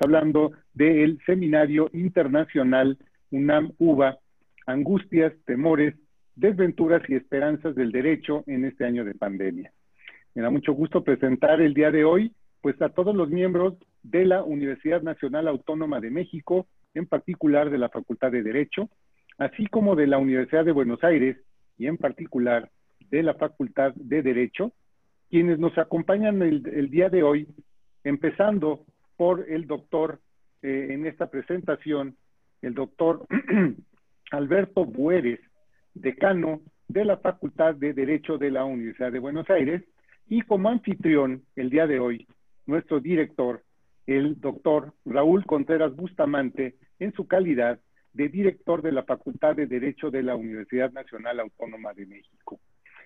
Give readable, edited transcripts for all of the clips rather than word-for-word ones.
hablando del Seminario Internacional UNAM-UBA, Angustias, Temores, Desventuras y Esperanzas del Derecho en este año de pandemia. Me da mucho gusto presentar el día de hoy pues a todos los miembros de la Universidad Nacional Autónoma de México, en particular de la Facultad de Derecho, así como de la Universidad de Buenos Aires y en particular de la Facultad de Derecho, quienes nos acompañan el día de hoy, empezando por el doctor en esta presentación, el doctor Alberto Bueres, decano de la Facultad de Derecho de la Universidad de Buenos Aires, y como anfitrión el día de hoy, nuestro director, el doctor Raúl Contreras Bustamante, en su calidad de director de la Facultad de Derecho de la Universidad Nacional Autónoma de México.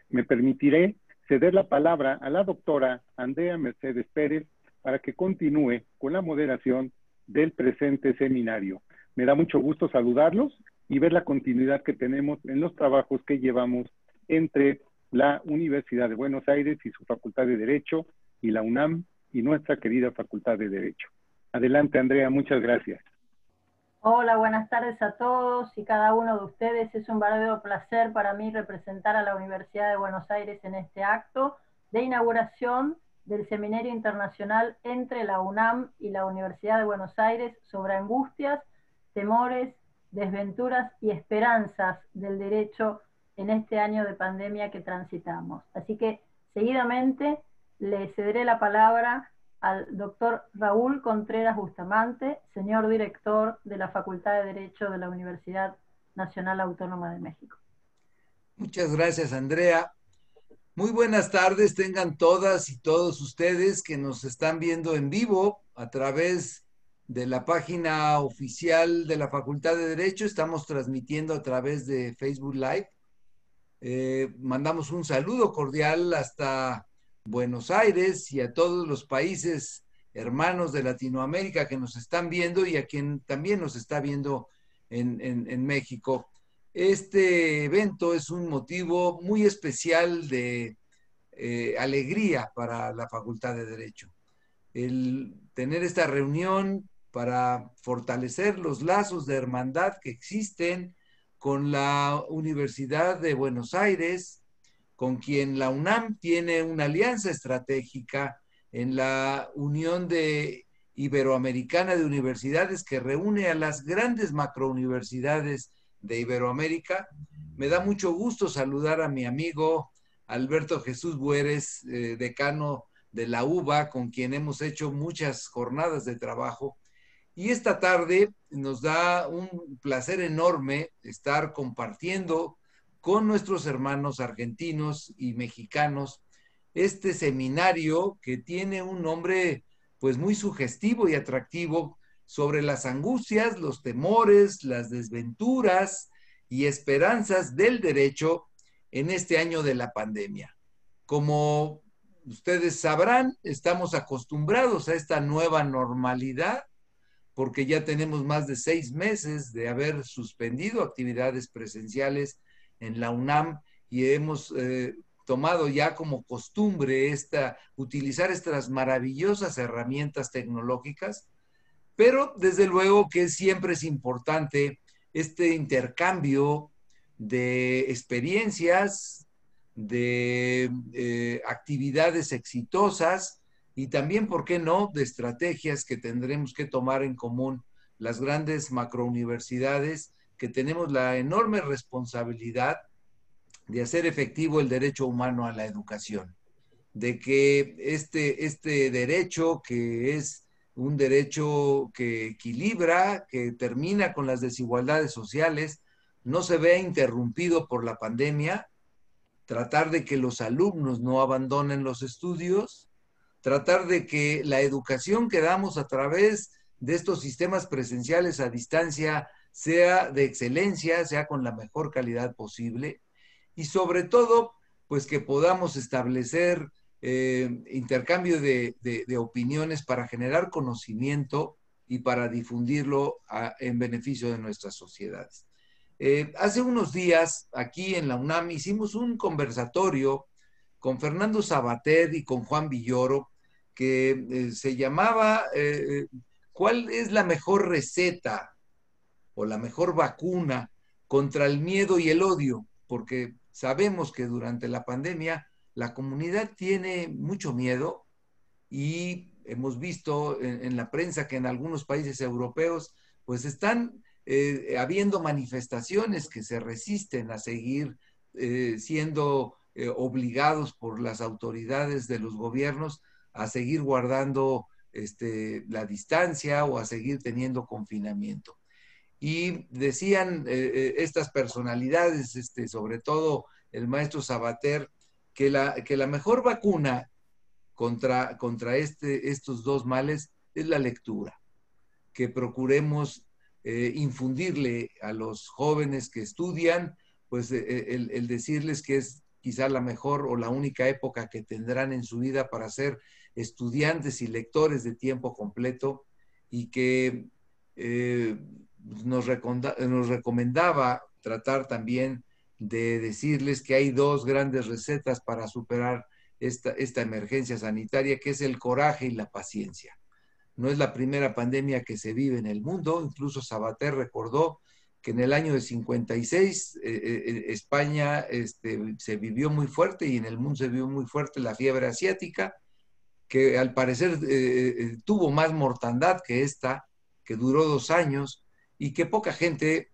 Me permitiré ceder la palabra a la doctora Andrea Mercedes Pérez para que continúe con la moderación del presente seminario. Me da mucho gusto saludarlos y ver la continuidad que tenemos en los trabajos que llevamos entre la Universidad de Buenos Aires y su Facultad de Derecho y la UNAM y nuestra querida Facultad de Derecho. Adelante, Andrea, muchas gracias. Hola, buenas tardes a todos y cada uno de ustedes. Es un verdadero placer para mí representar a la Universidad de Buenos Aires en este acto de inauguración del Seminario Internacional entre la UNAM y la Universidad de Buenos Aires sobre angustias, temores, desventuras y esperanzas del derecho en este año de pandemia que transitamos. Así que seguidamente le cederé la palabra al doctor Raúl Contreras Bustamante, señor director de la Facultad de Derecho de la Universidad Nacional Autónoma de México. Muchas gracias, Andrea. Muy buenas tardes, tengan todas y todos ustedes que nos están viendo en vivo a través de la página oficial de la Facultad de Derecho. Estamos transmitiendo a través de Facebook Live. Mandamos un saludo cordial hasta Buenos Aires y a todos los países hermanos de Latinoamérica que nos están viendo y a quien también nos está viendo en México. Este evento es un motivo muy especial de alegría para la Facultad de Derecho. El tener esta reunión para fortalecer los lazos de hermandad que existen con la Universidad de Buenos Aires, con quien la UNAM tiene una alianza estratégica en la Unión Iberoamericana de Universidades que reúne a las grandes macrouniversidades de Iberoamérica. Me da mucho gusto saludar a mi amigo Alberto Jesús Bueres, decano de la UBA, con quien hemos hecho muchas jornadas de trabajo. Y esta tarde nos da un placer enorme estar compartiendo con nuestros hermanos argentinos y mexicanos este seminario que tiene un nombre pues muy sugestivo y atractivo sobre las angustias, los temores, las desventuras y esperanzas del derecho en este año de la pandemia. Como ustedes sabrán, estamos acostumbrados a esta nueva normalidad porque ya tenemos más de 6 meses de haber suspendido actividades presenciales en la UNAM y hemos tomado ya como costumbre utilizar estas maravillosas herramientas tecnológicas, pero desde luego que siempre es importante este intercambio de experiencias, de actividades exitosas y también, ¿por qué no?, de estrategias que tendremos que tomar en común las grandes macrouniversidades que tenemos la enorme responsabilidad de hacer efectivo el derecho humano a la educación, de que este derecho, que es un derecho que equilibra, que termina con las desigualdades sociales, no se vea interrumpido por la pandemia, tratar de que los alumnos no abandonen los estudios, tratar de que la educación que damos a través de estos sistemas presenciales a distancia sea de excelencia, sea con la mejor calidad posible y sobre todo, pues que podamos establecer intercambio de opiniones para generar conocimiento y para difundirlo en beneficio de nuestras sociedades. Hace unos días, aquí en la UNAM, hicimos un conversatorio con Fernando Sabater y con Juan Villoro, que se llamaba ¿cuál es la mejor receta o la mejor vacuna contra el miedo y el odio? Porque sabemos que durante la pandemia la comunidad tiene mucho miedo y hemos visto en la prensa que en algunos países europeos pues están habiendo manifestaciones que se resisten a seguir siendo obligados por las autoridades de los gobiernos a seguir guardando la distancia o a seguir teniendo confinamiento. Y decían estas personalidades, sobre todo el maestro Sabater, que la mejor vacuna contra estos dos males es la lectura, que procuremos infundirle a los jóvenes que estudian, pues el decirles que es quizá la mejor o la única época que tendrán en su vida para ser estudiantes y lectores de tiempo completo, y que nos recomendaba tratar también de decirles que hay dos grandes recetas para superar esta emergencia sanitaria, que es el coraje y la paciencia. No es la primera pandemia que se vive en el mundo. Incluso Sabater recordó que en el año de 56 España se vivió muy fuerte, y en el mundo se vivió muy fuerte la fiebre asiática, que al parecer tuvo más mortandad que esta, que duró 2 años, y que poca gente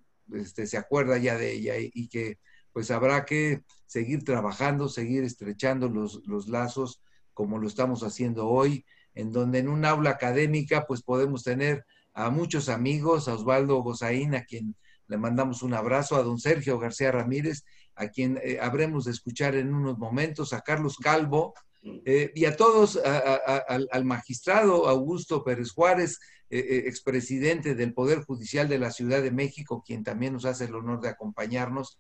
se acuerda ya de ella, y que pues habrá que seguir trabajando, seguir estrechando los lazos como lo estamos haciendo hoy, en donde en un aula académica pues podemos tener a muchos amigos, a Osvaldo Gozaín, a quien le mandamos un abrazo, a don Sergio García Ramírez, a quien habremos de escuchar en unos momentos, a Carlos Calvo, y a todos, al magistrado Augusto Pérez Juárez, expresidente del Poder Judicial de la Ciudad de México, quien también nos hace el honor de acompañarnos.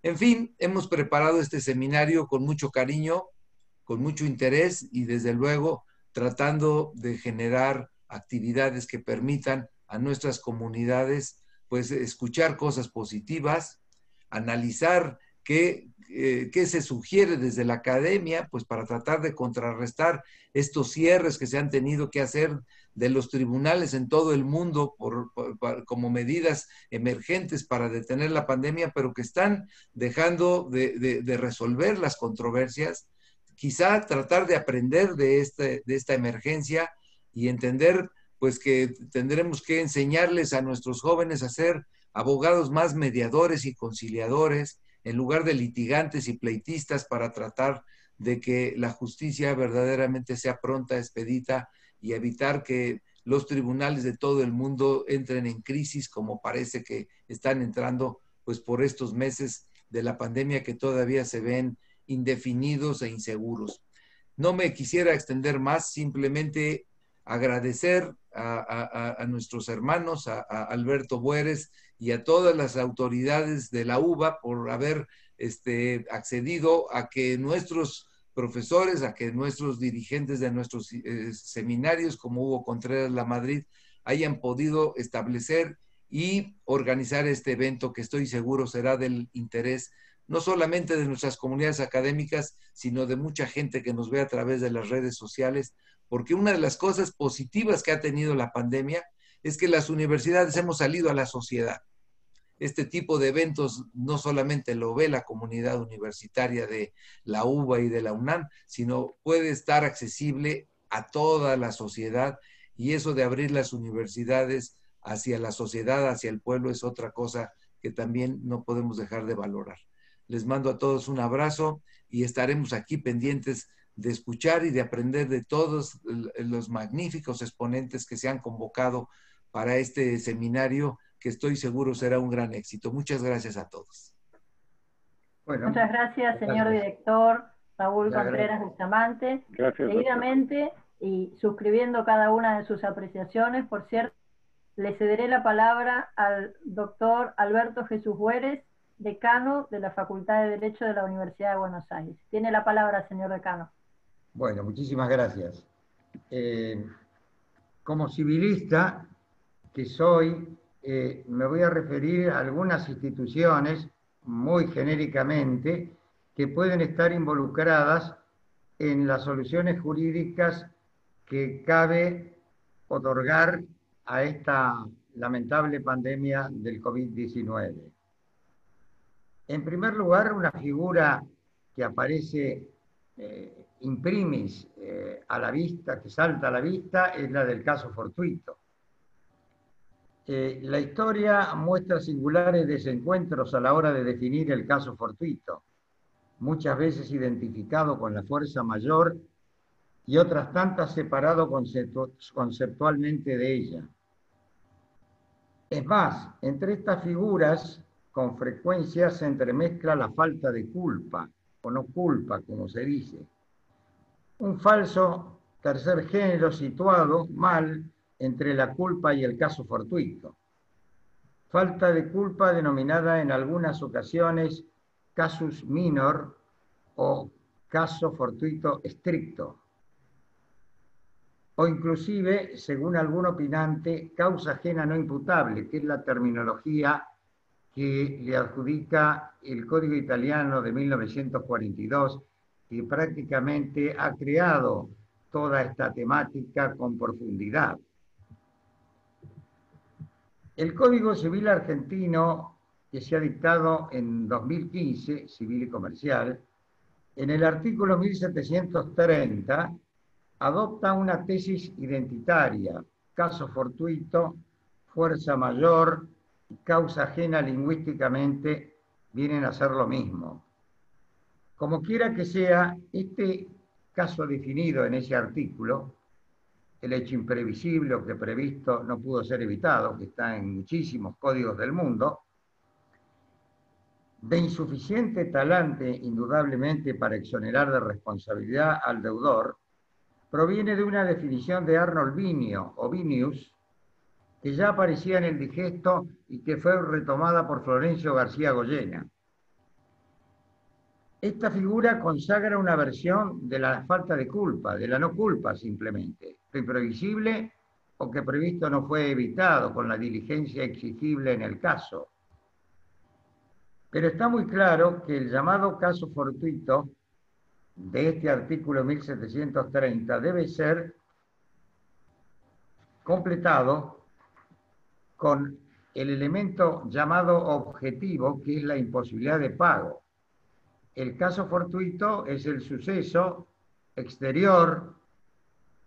En fin, hemos preparado este seminario con mucho cariño, con mucho interés, y desde luego tratando de generar actividades que permitan a nuestras comunidades pues escuchar cosas positivas, analizar qué se sugiere desde la academia, pues para tratar de contrarrestar estos cierres que se han tenido que hacer de los tribunales en todo el mundo como medidas emergentes para detener la pandemia, pero que están dejando de resolver las controversias. Quizá tratar de aprender de esta emergencia y entender pues que tendremos que enseñarles a nuestros jóvenes a ser abogados más mediadores y conciliadores, en lugar de litigantes y pleitistas, para tratar de que la justicia verdaderamente sea pronta, expedita, y evitar que los tribunales de todo el mundo entren en crisis, como parece que están entrando pues por estos meses de la pandemia, que todavía se ven indefinidos e inseguros. No me quisiera extender más, simplemente agradecer a nuestros hermanos, a Alberto Bueres y a todas las autoridades de la UBA por haber accedido a que nuestros profesores, a que nuestros dirigentes de nuestros seminarios, como Hugo Contreras Lamadrid, hayan podido establecer y organizar este evento, que estoy seguro será del interés no solamente de nuestras comunidades académicas, sino de mucha gente que nos ve a través de las redes sociales, porque una de las cosas positivas que ha tenido la pandemia es que las universidades hemos salido a la sociedad. Este tipo de eventos no solamente lo ve la comunidad universitaria de la UBA y de la UNAM, sino puede estar accesible a toda la sociedad, y eso de abrir las universidades hacia la sociedad, hacia el pueblo, es otra cosa que también no podemos dejar de valorar. Les mando a todos un abrazo y estaremos aquí pendientes de escuchar y de aprender de todos los magníficos exponentes que se han convocado para este seminario, que estoy seguro será un gran éxito. Muchas gracias a todos. Bueno, muchas gracias, señor director Raúl Contreras Bustamante. Seguidamente, y suscribiendo cada una de sus apreciaciones, por cierto, le cederé la palabra al doctor Alberto Jesús Bueres, decano de la Facultad de Derecho de la Universidad de Buenos Aires. Tiene la palabra, señor decano. Bueno, muchísimas gracias. Como civilista que soy, me voy a referir a algunas instituciones, muy genéricamente, que pueden estar involucradas en las soluciones jurídicas que cabe otorgar a esta lamentable pandemia del COVID-19. En primer lugar, una figura que aparece imprimis a la vista, que salta a la vista, es la del caso fortuito. La historia muestra singulares desencuentros a la hora de definir el caso fortuito, muchas veces identificado con la fuerza mayor y otras tantas separado conceptualmente de ella. Es más, entre estas figuras con frecuencia se entremezcla la falta de culpa, o no culpa, como se dice. Un falso tercer género situado mal entre la culpa y el caso fortuito. Falta de culpa denominada en algunas ocasiones casus minor o caso fortuito estricto. O inclusive, según algún opinante, causa ajena no imputable, que es la terminología que le adjudica el Código Italiano de 1942, que prácticamente ha creado toda esta temática con profundidad. El Código Civil argentino, que se ha dictado en 2015, civil y comercial, en el artículo 1730, adopta una tesis identitaria, caso fortuito, fuerza mayor y causa ajena lingüísticamente vienen a ser lo mismo. Como quiera que sea, este caso definido en ese artículo, el hecho imprevisible o que previsto no pudo ser evitado, que está en muchísimos códigos del mundo, de insuficiente talante, indudablemente, para exonerar de responsabilidad al deudor, proviene de una definición de Arnold Vinio, o Vinius, que ya aparecía en el digesto y que fue retomada por Florencio García Goyena. Esta figura consagra una versión de la falta de culpa, de la no culpa simplemente, lo imprevisible o que previsto no fue evitado con la diligencia exigible en el caso. Pero está muy claro que el llamado caso fortuito de este artículo 1730 debe ser completado con el elemento llamado objetivo, que es la imposibilidad de pago. El caso fortuito es el suceso exterior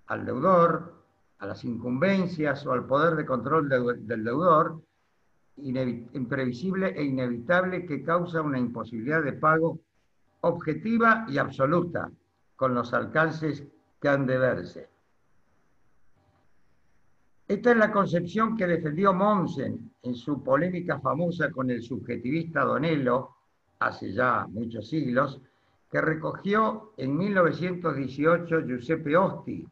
al deudor, a las incumbencias o al poder de control del deudor, imprevisible e inevitable, que causa una imposibilidad de pago objetiva y absoluta, con los alcances que han de verse. Esta es la concepción que defendió Mommsen en su polémica famosa con el subjetivista Donello, hace ya muchos siglos, que recogió en 1918 Giuseppe Osti,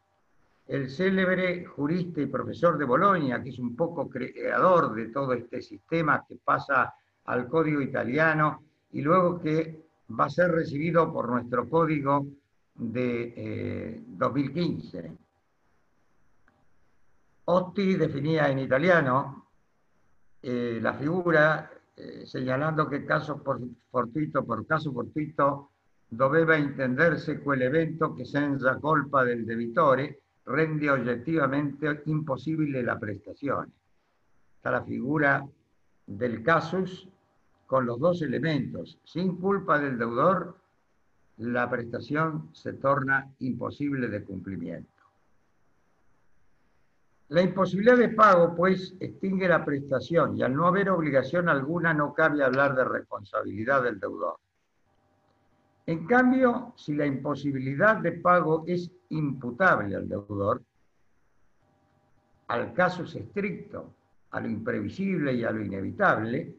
el célebre jurista y profesor de Bolonia, que es un poco creador de todo este sistema que pasa al código italiano y luego que va a ser recibido por nuestro código de 2015. Osti definía en italiano la figura señalando que caso fortuito por caso fortuito doveva intenderse quell'evento che senza colpa del debitore rende oggettivamente imposible la prestazione. Está la figura del casus con los dos elementos. Sin culpa del deudor, la prestación se torna imposible de cumplimiento. La imposibilidad de pago, pues, extingue la prestación y al no haber obligación alguna no cabe hablar de responsabilidad del deudor. En cambio, si la imposibilidad de pago es imputable al deudor, al casus estricto, a lo imprevisible y a lo inevitable,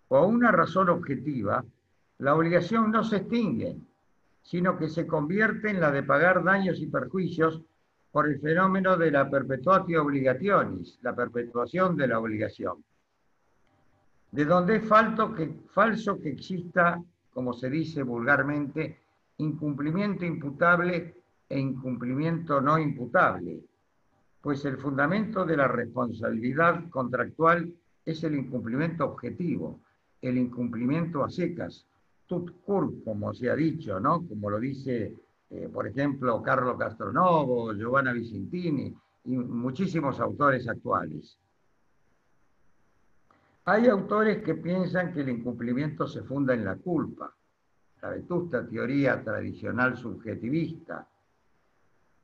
o a una razón objetiva, la obligación no se extingue, sino que se convierte en la de pagar daños y perjuicios por el fenómeno de la perpetuatio obligationis, la perpetuación de la obligación. De donde es falso que exista, como se dice vulgarmente, incumplimiento imputable e incumplimiento no imputable, pues el fundamento de la responsabilidad contractual es el incumplimiento objetivo, el incumplimiento a secas, tut cur, como se ha dicho, ¿no? Como lo dice, por ejemplo, Carlo Castronovo, Giovanna Vicentini y muchísimos autores actuales. Hay autores que piensan que el incumplimiento se funda en la culpa, la vetusta teoría tradicional subjetivista,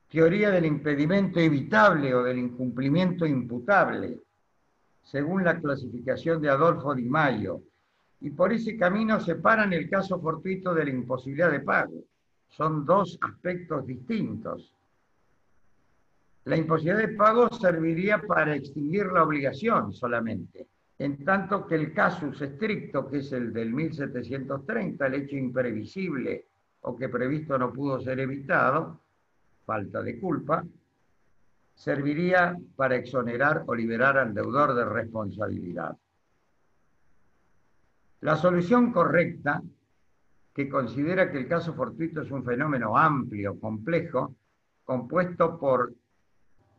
teoría del impedimento evitable o del incumplimiento imputable, según la clasificación de Adolfo Di Maio, y por ese camino separan el caso fortuito de la imposibilidad de pago. Son dos aspectos distintos. La imposibilidad de pago serviría para extinguir la obligación solamente, en tanto que el casus estricto, que es el del 1730, el hecho imprevisible o que previsto no pudo ser evitado, falta de culpa, serviría para exonerar o liberar al deudor de responsabilidad. La solución correcta, que considera que el caso fortuito es un fenómeno amplio, complejo, compuesto por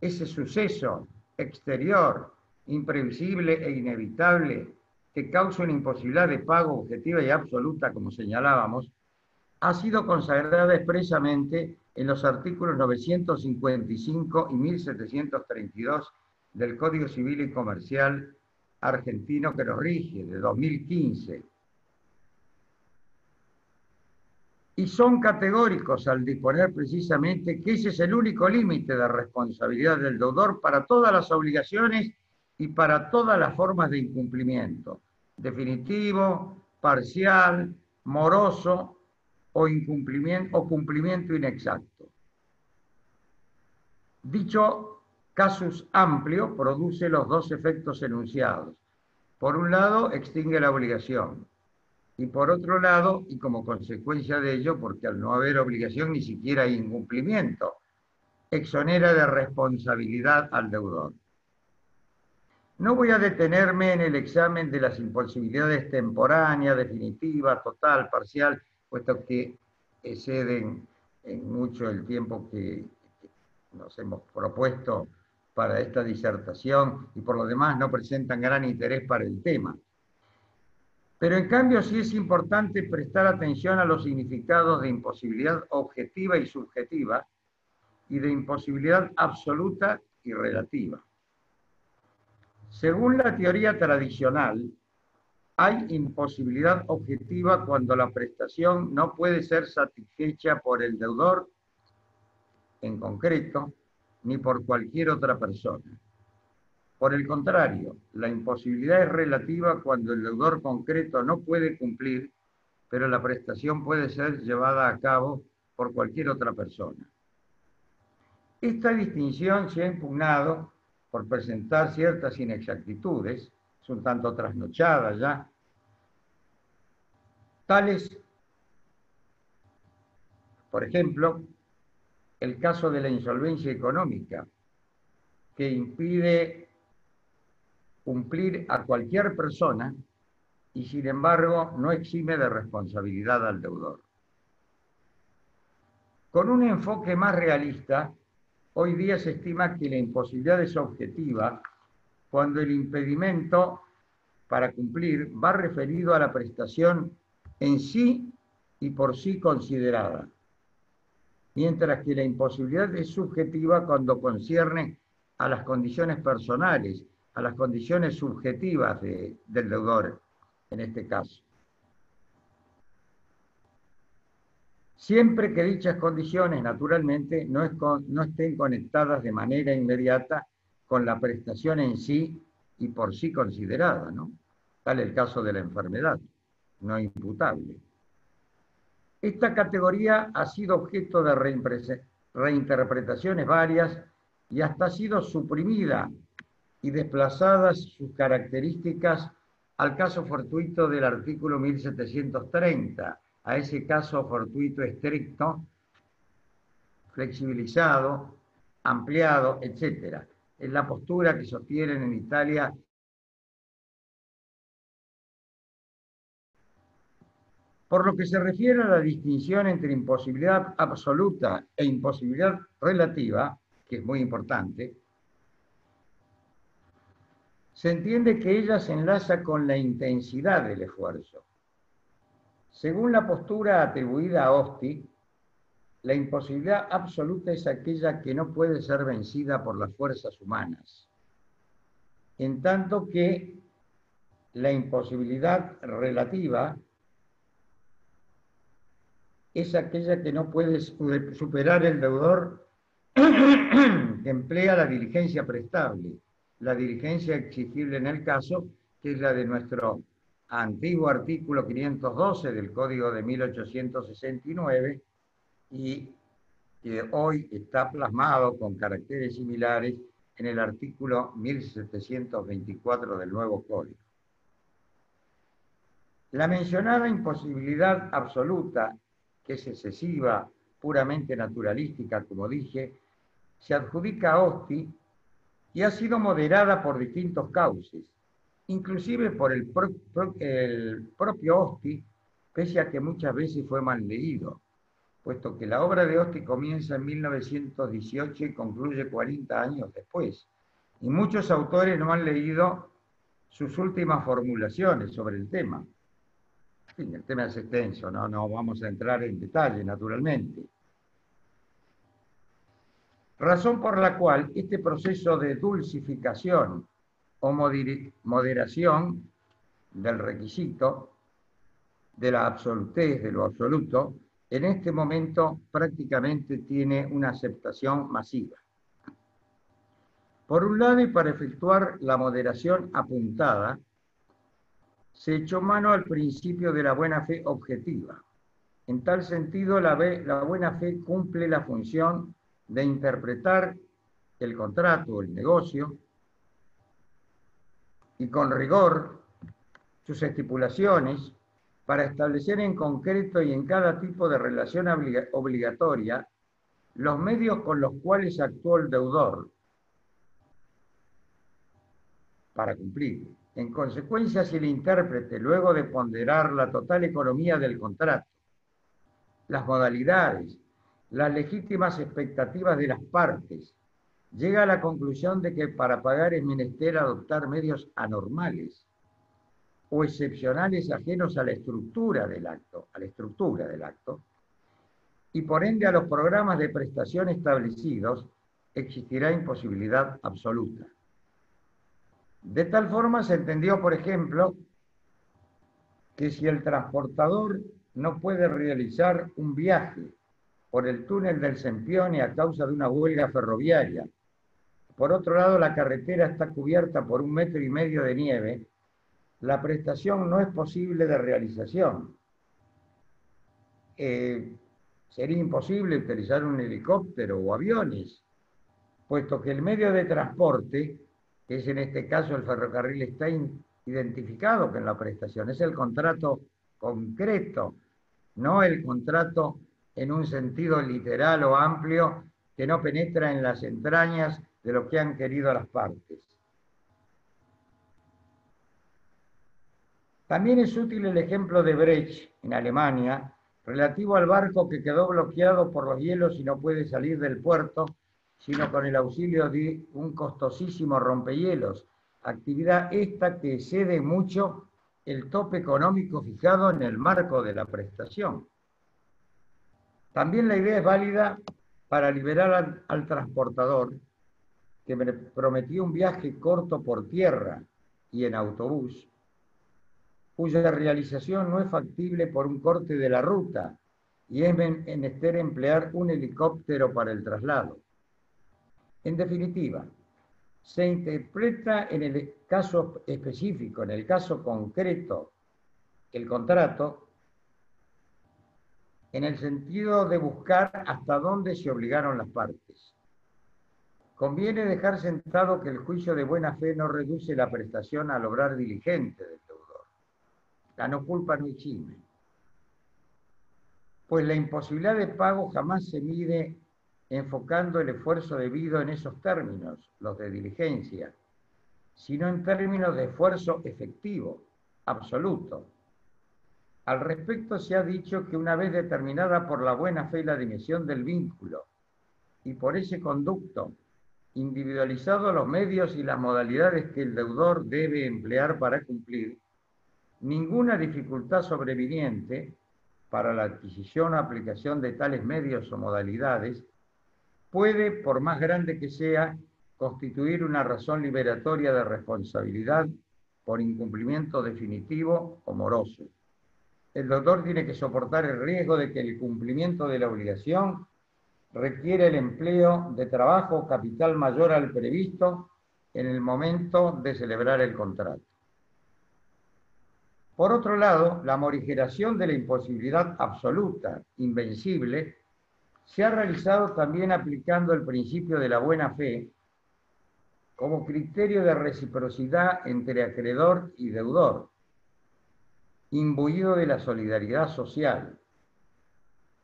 ese suceso exterior, imprevisible e inevitable, que causa una imposibilidad de pago objetiva y absoluta, como señalábamos, ha sido consagrada expresamente en los artículos 955 y 1732 del Código Civil y Comercial argentino que nos rige, de 2015. Y son categóricos al disponer precisamente que ese es el único límite de responsabilidad del deudor para todas las obligaciones y para todas las formas de incumplimiento, definitivo, parcial, moroso o incumplimiento o cumplimiento inexacto. Dicho casus amplio produce los dos efectos enunciados. Por un lado, extingue la obligación. Y por otro lado, y como consecuencia de ello, porque al no haber obligación ni siquiera hay incumplimiento, exonera de responsabilidad al deudor. No voy a detenerme en el examen de las imposibilidades temporánea, definitiva, total, parcial, puesto que exceden en mucho el tiempo que nos hemos propuesto para esta disertación y por lo demás no presentan gran interés para el tema. Pero en cambio sí es importante prestar atención a los significados de imposibilidad objetiva y subjetiva y de imposibilidad absoluta y relativa. Según la teoría tradicional, hay imposibilidad objetiva cuando la prestación no puede ser satisfecha por el deudor en concreto ni por cualquier otra persona. Por el contrario, la imposibilidad es relativa cuando el deudor concreto no puede cumplir, pero la prestación puede ser llevada a cabo por cualquier otra persona. Esta distinción se ha impugnado por presentar ciertas inexactitudes, es un tanto trasnochada ya, tales, por ejemplo, el caso de la insolvencia económica, que impide cumplir a cualquier persona y sin embargo no exime de responsabilidad al deudor. Con un enfoque más realista, hoy día se estima que la imposibilidad es objetiva cuando el impedimento para cumplir va referido a la prestación en sí y por sí considerada, mientras que la imposibilidad es subjetiva cuando concierne a las condiciones personales, a las condiciones subjetivas del deudor, en este caso. Siempre que dichas condiciones, naturalmente, no estén conectadas de manera inmediata con la prestación en sí y por sí considerada, ¿no? Tal el caso de la enfermedad, no imputable. Esta categoría ha sido objeto de reinterpretaciones varias y hasta ha sido suprimida y desplazadas sus características al caso fortuito del artículo 1730, a ese caso fortuito estricto, flexibilizado, ampliado, etc. Es la postura que sostienen en Italia Por lo que se refiere a la distinción entre imposibilidad absoluta e imposibilidad relativa, que es muy importante, se entiende que ella se enlaza con la intensidad del esfuerzo. Según la postura atribuida a Osti, la imposibilidad absoluta es aquella que no puede ser vencida por las fuerzas humanas, en tanto que la imposibilidad relativa es aquella que no puede superar el deudor que emplea la diligencia prestable, la diligencia exigible en el caso, que es la de nuestro antiguo artículo 512 del Código de 1869 y que hoy está plasmado con caracteres similares en el artículo 1724 del nuevo Código. La mencionada imposibilidad absoluta, que es excesiva, puramente naturalística, como dije, se adjudica a Hosti y ha sido moderada por distintos cauces, inclusive por el propio Hosti, pese a que muchas veces fue mal leído, puesto que la obra de Hosti comienza en 1918 y concluye 40 años después, y muchos autores no han leído sus últimas formulaciones sobre el tema. En fin, el tema es extenso, no vamos a entrar en detalle, naturalmente. Razón por la cual este proceso de dulcificación o moderación del requisito, de la absolutez, de lo absoluto, en este momento prácticamente tiene una aceptación masiva. Por un lado, y para efectuar la moderación apuntada, se echó mano al principio de la buena fe objetiva. En tal sentido, la buena fe cumple la función de interpretar el contrato o el negocio y con rigor sus estipulaciones para establecer en concreto y en cada tipo de relación obligatoria los medios con los cuales actuó el deudor para cumplir. En consecuencia, si el intérprete, luego de ponderar la total economía del contrato, las modalidades, las legítimas expectativas de las partes, llega a la conclusión de que para pagar es menester adoptar medios anormales o excepcionales ajenos a la estructura del acto, y por ende a los programas de prestación establecidos, existirá imposibilidad absoluta. De tal forma se entendió, por ejemplo, que si el transportador no puede realizar un viaje por el túnel del Sempione a causa de una huelga ferroviaria, por otro lado la carretera está cubierta por 1,5 metros de nieve, la prestación no es posible de realización. Sería imposible utilizar un helicóptero o aviones, puesto que el medio de transporte, que es en este caso el ferrocarril, está identificado con la prestación. Es el contrato concreto, no el contrato en un sentido literal o amplio que no penetra en las entrañas de lo que han querido las partes. También es útil el ejemplo de Brecht, en Alemania, relativo al barco que quedó bloqueado por los hielos y no puede salir del puerto, sino con el auxilio de un costosísimo rompehielos, actividad esta que excede mucho el tope económico fijado en el marco de la prestación. También la idea es válida para liberar al transportador que me prometió un viaje corto por tierra y en autobús, cuya realización no es factible por un corte de la ruta y es menester emplear un helicóptero para el traslado. En definitiva, se interpreta en el caso específico, en el caso concreto, el contrato, en el sentido de buscar hasta dónde se obligaron las partes. Conviene dejar sentado que el juicio de buena fe no reduce la prestación al obrar diligente del deudor. La no culpa no exime. Pues la imposibilidad de pago jamás se mide enfocando el esfuerzo debido en esos términos, los de diligencia, sino en términos de esfuerzo efectivo, absoluto. Al respecto se ha dicho que una vez determinada por la buena fe la dimensión del vínculo y por ese conducto, individualizado los medios y las modalidades que el deudor debe emplear para cumplir, ninguna dificultad sobreviniente para la adquisición o aplicación de tales medios o modalidades puede, por más grande que sea, constituir una razón liberatoria de responsabilidad por incumplimiento definitivo o moroso. El deudor tiene que soportar el riesgo de que el cumplimiento de la obligación requiere el empleo de trabajo o capital mayor al previsto en el momento de celebrar el contrato. Por otro lado, la morigeración de la imposibilidad absoluta, invencible, se ha realizado también aplicando el principio de la buena fe como criterio de reciprocidad entre acreedor y deudor, imbuido de la solidaridad social,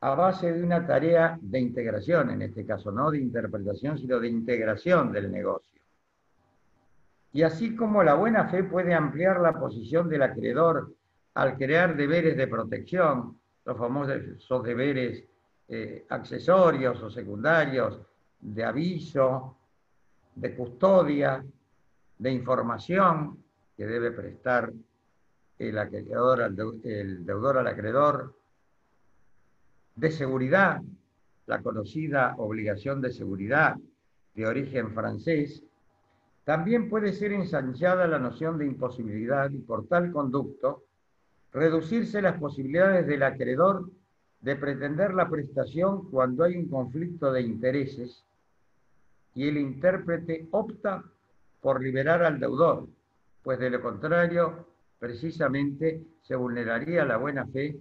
a base de una tarea de integración, en este caso no de interpretación, sino de integración del negocio. Y así como la buena fe puede ampliar la posición del acreedor al crear deberes de protección, los famosos deberes accesorios o secundarios, de aviso, de custodia, de información que debe prestar el deudor al acreedor, de seguridad, la conocida obligación de seguridad de origen francés. También puede ser ensanchada la noción de imposibilidad y por tal conducto reducirse las posibilidades del acreedor de pretender la prestación cuando hay un conflicto de intereses y el intérprete opta por liberar al deudor, pues de lo contrario, precisamente se vulneraría la buena fe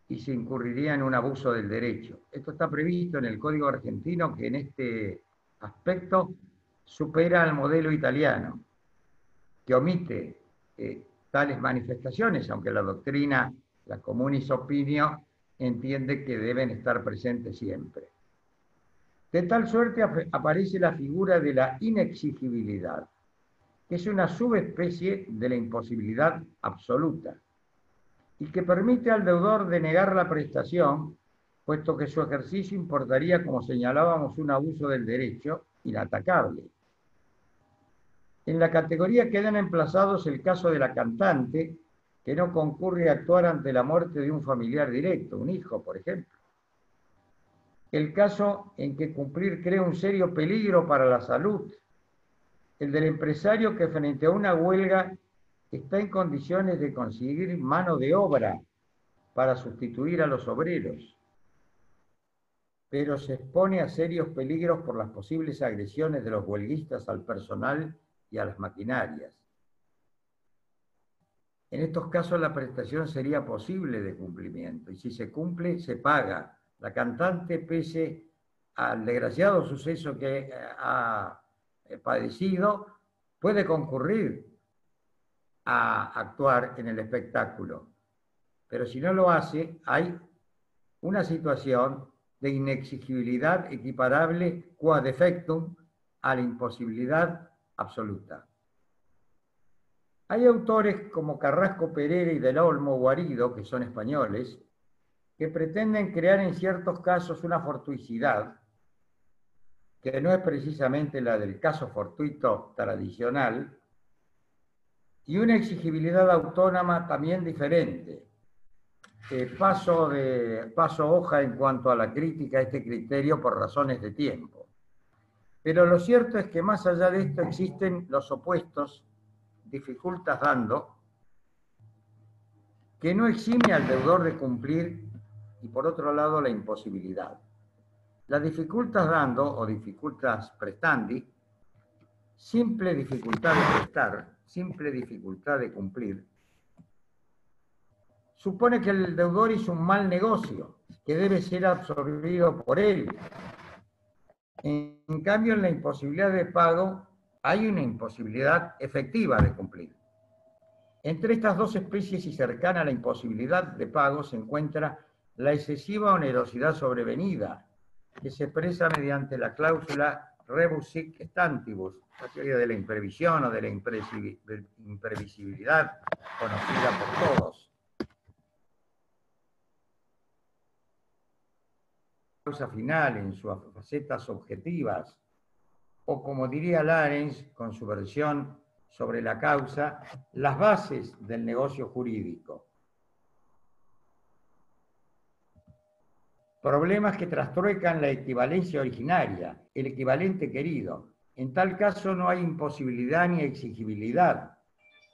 y se incurriría en un abuso del derecho. Esto está previsto en el Código Argentino, que en este aspecto supera al modelo italiano, que omite tales manifestaciones, aunque la doctrina, la communis opinio, entiende que deben estar presentes siempre. De tal suerte aparece la figura de la inexigibilidad, que es una subespecie de la imposibilidad absoluta, y que permite al deudor denegar la prestación, puesto que su ejercicio importaría, como señalábamos, un abuso del derecho inatacable. En la categoría quedan emplazados el caso de la cantante, que no concurre a actuar ante la muerte de un familiar directo, un hijo, por ejemplo. El caso en que cumplir crea un serio peligro para la salud. El del empresario que frente a una huelga está en condiciones de conseguir mano de obra para sustituir a los obreros, pero se expone a serios peligros por las posibles agresiones de los huelguistas al personal y a las maquinarias. En estos casos la prestación sería posible de cumplimiento, y si se cumple, se paga. La cantante, pese al desgraciado suceso que ha padecido, puede concurrir a actuar en el espectáculo. Pero si no lo hace, hay una situación de inexigibilidad equiparable qua defectum a la imposibilidad absoluta. Hay autores como Carrasco Pereira y Del Olmo Guarido, que son españoles, que pretenden crear en ciertos casos una fortuicidad, que no es precisamente la del caso fortuito tradicional, y una exigibilidad autónoma también diferente. Paso hoja en cuanto a la crítica a este criterio por razones de tiempo. Pero lo cierto es que más allá de esto existen los opuestos, dificultas dando, que no exime al deudor de cumplir, y por otro lado la imposibilidad. La dificultas dando o dificultas prestandi, simple dificultad de prestar, simple dificultad de cumplir, supone que el deudor hizo un mal negocio, que debe ser absorbido por él. En cambio, en la imposibilidad de pago hay una imposibilidad efectiva de cumplir. Entre estas dos especies y cercana a la imposibilidad de pago se encuentra la excesiva onerosidad sobrevenida, que se expresa mediante la cláusula rebus sic stantibus, la teoría de la imprevisión o de la imprevisibilidad, conocida por todos. Causa final en sus facetas objetivas, o como diría Larens con su versión sobre la causa, las bases del negocio jurídico. Problemas que trastruecan la equivalencia originaria, el equivalente querido. En tal caso no hay imposibilidad ni exigibilidad,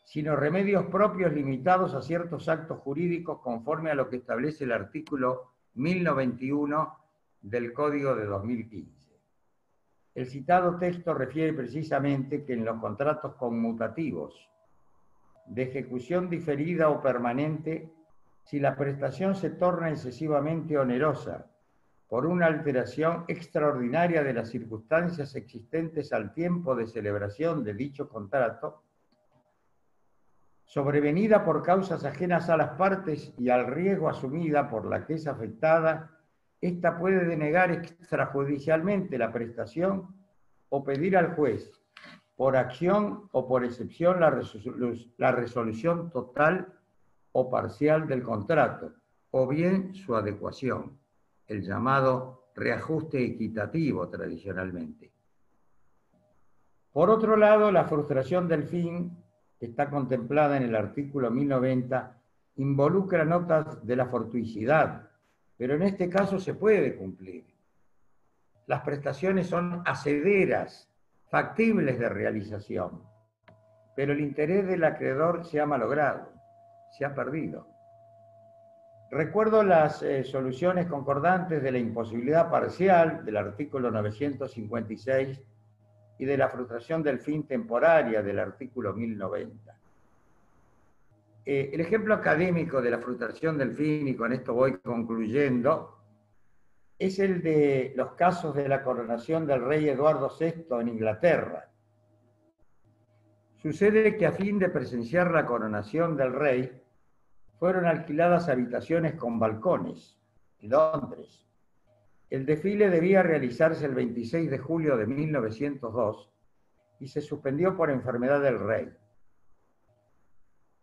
sino remedios propios limitados a ciertos actos jurídicos conforme a lo que establece el artículo 1091 del Código de 2015. El citado texto refiere precisamente que en los contratos conmutativos de ejecución diferida o permanente, si la prestación se torna excesivamente onerosa por una alteración extraordinaria de las circunstancias existentes al tiempo de celebración de dicho contrato, sobrevenida por causas ajenas a las partes y al riesgo asumida por la que es afectada, ésta puede denegar extrajudicialmente la prestación o pedir al juez, por acción o por excepción, la resolución total o parcial del contrato, o bien su adecuación, el llamado reajuste equitativo tradicionalmente. Por otro lado, la frustración del fin, que está contemplada en el artículo 1090, involucra notas de la fortuicidad, pero en este caso se puede cumplir. Las prestaciones son hacederas, factibles de realización, pero el interés del acreedor se ha malogrado, se ha perdido. Recuerdo las soluciones concordantes de la imposibilidad parcial del artículo 956 y de la frustración del fin temporaria del artículo 1090. El ejemplo académico de la frustración del fin, y con esto voy concluyendo, es el de los casos de la coronación del rey Eduardo VI en Inglaterra. Sucede que a fin de presenciar la coronación del rey, fueron alquiladas habitaciones con balcones en Londres. El desfile debía realizarse el 26 de julio de 1902 y se suspendió por enfermedad del rey.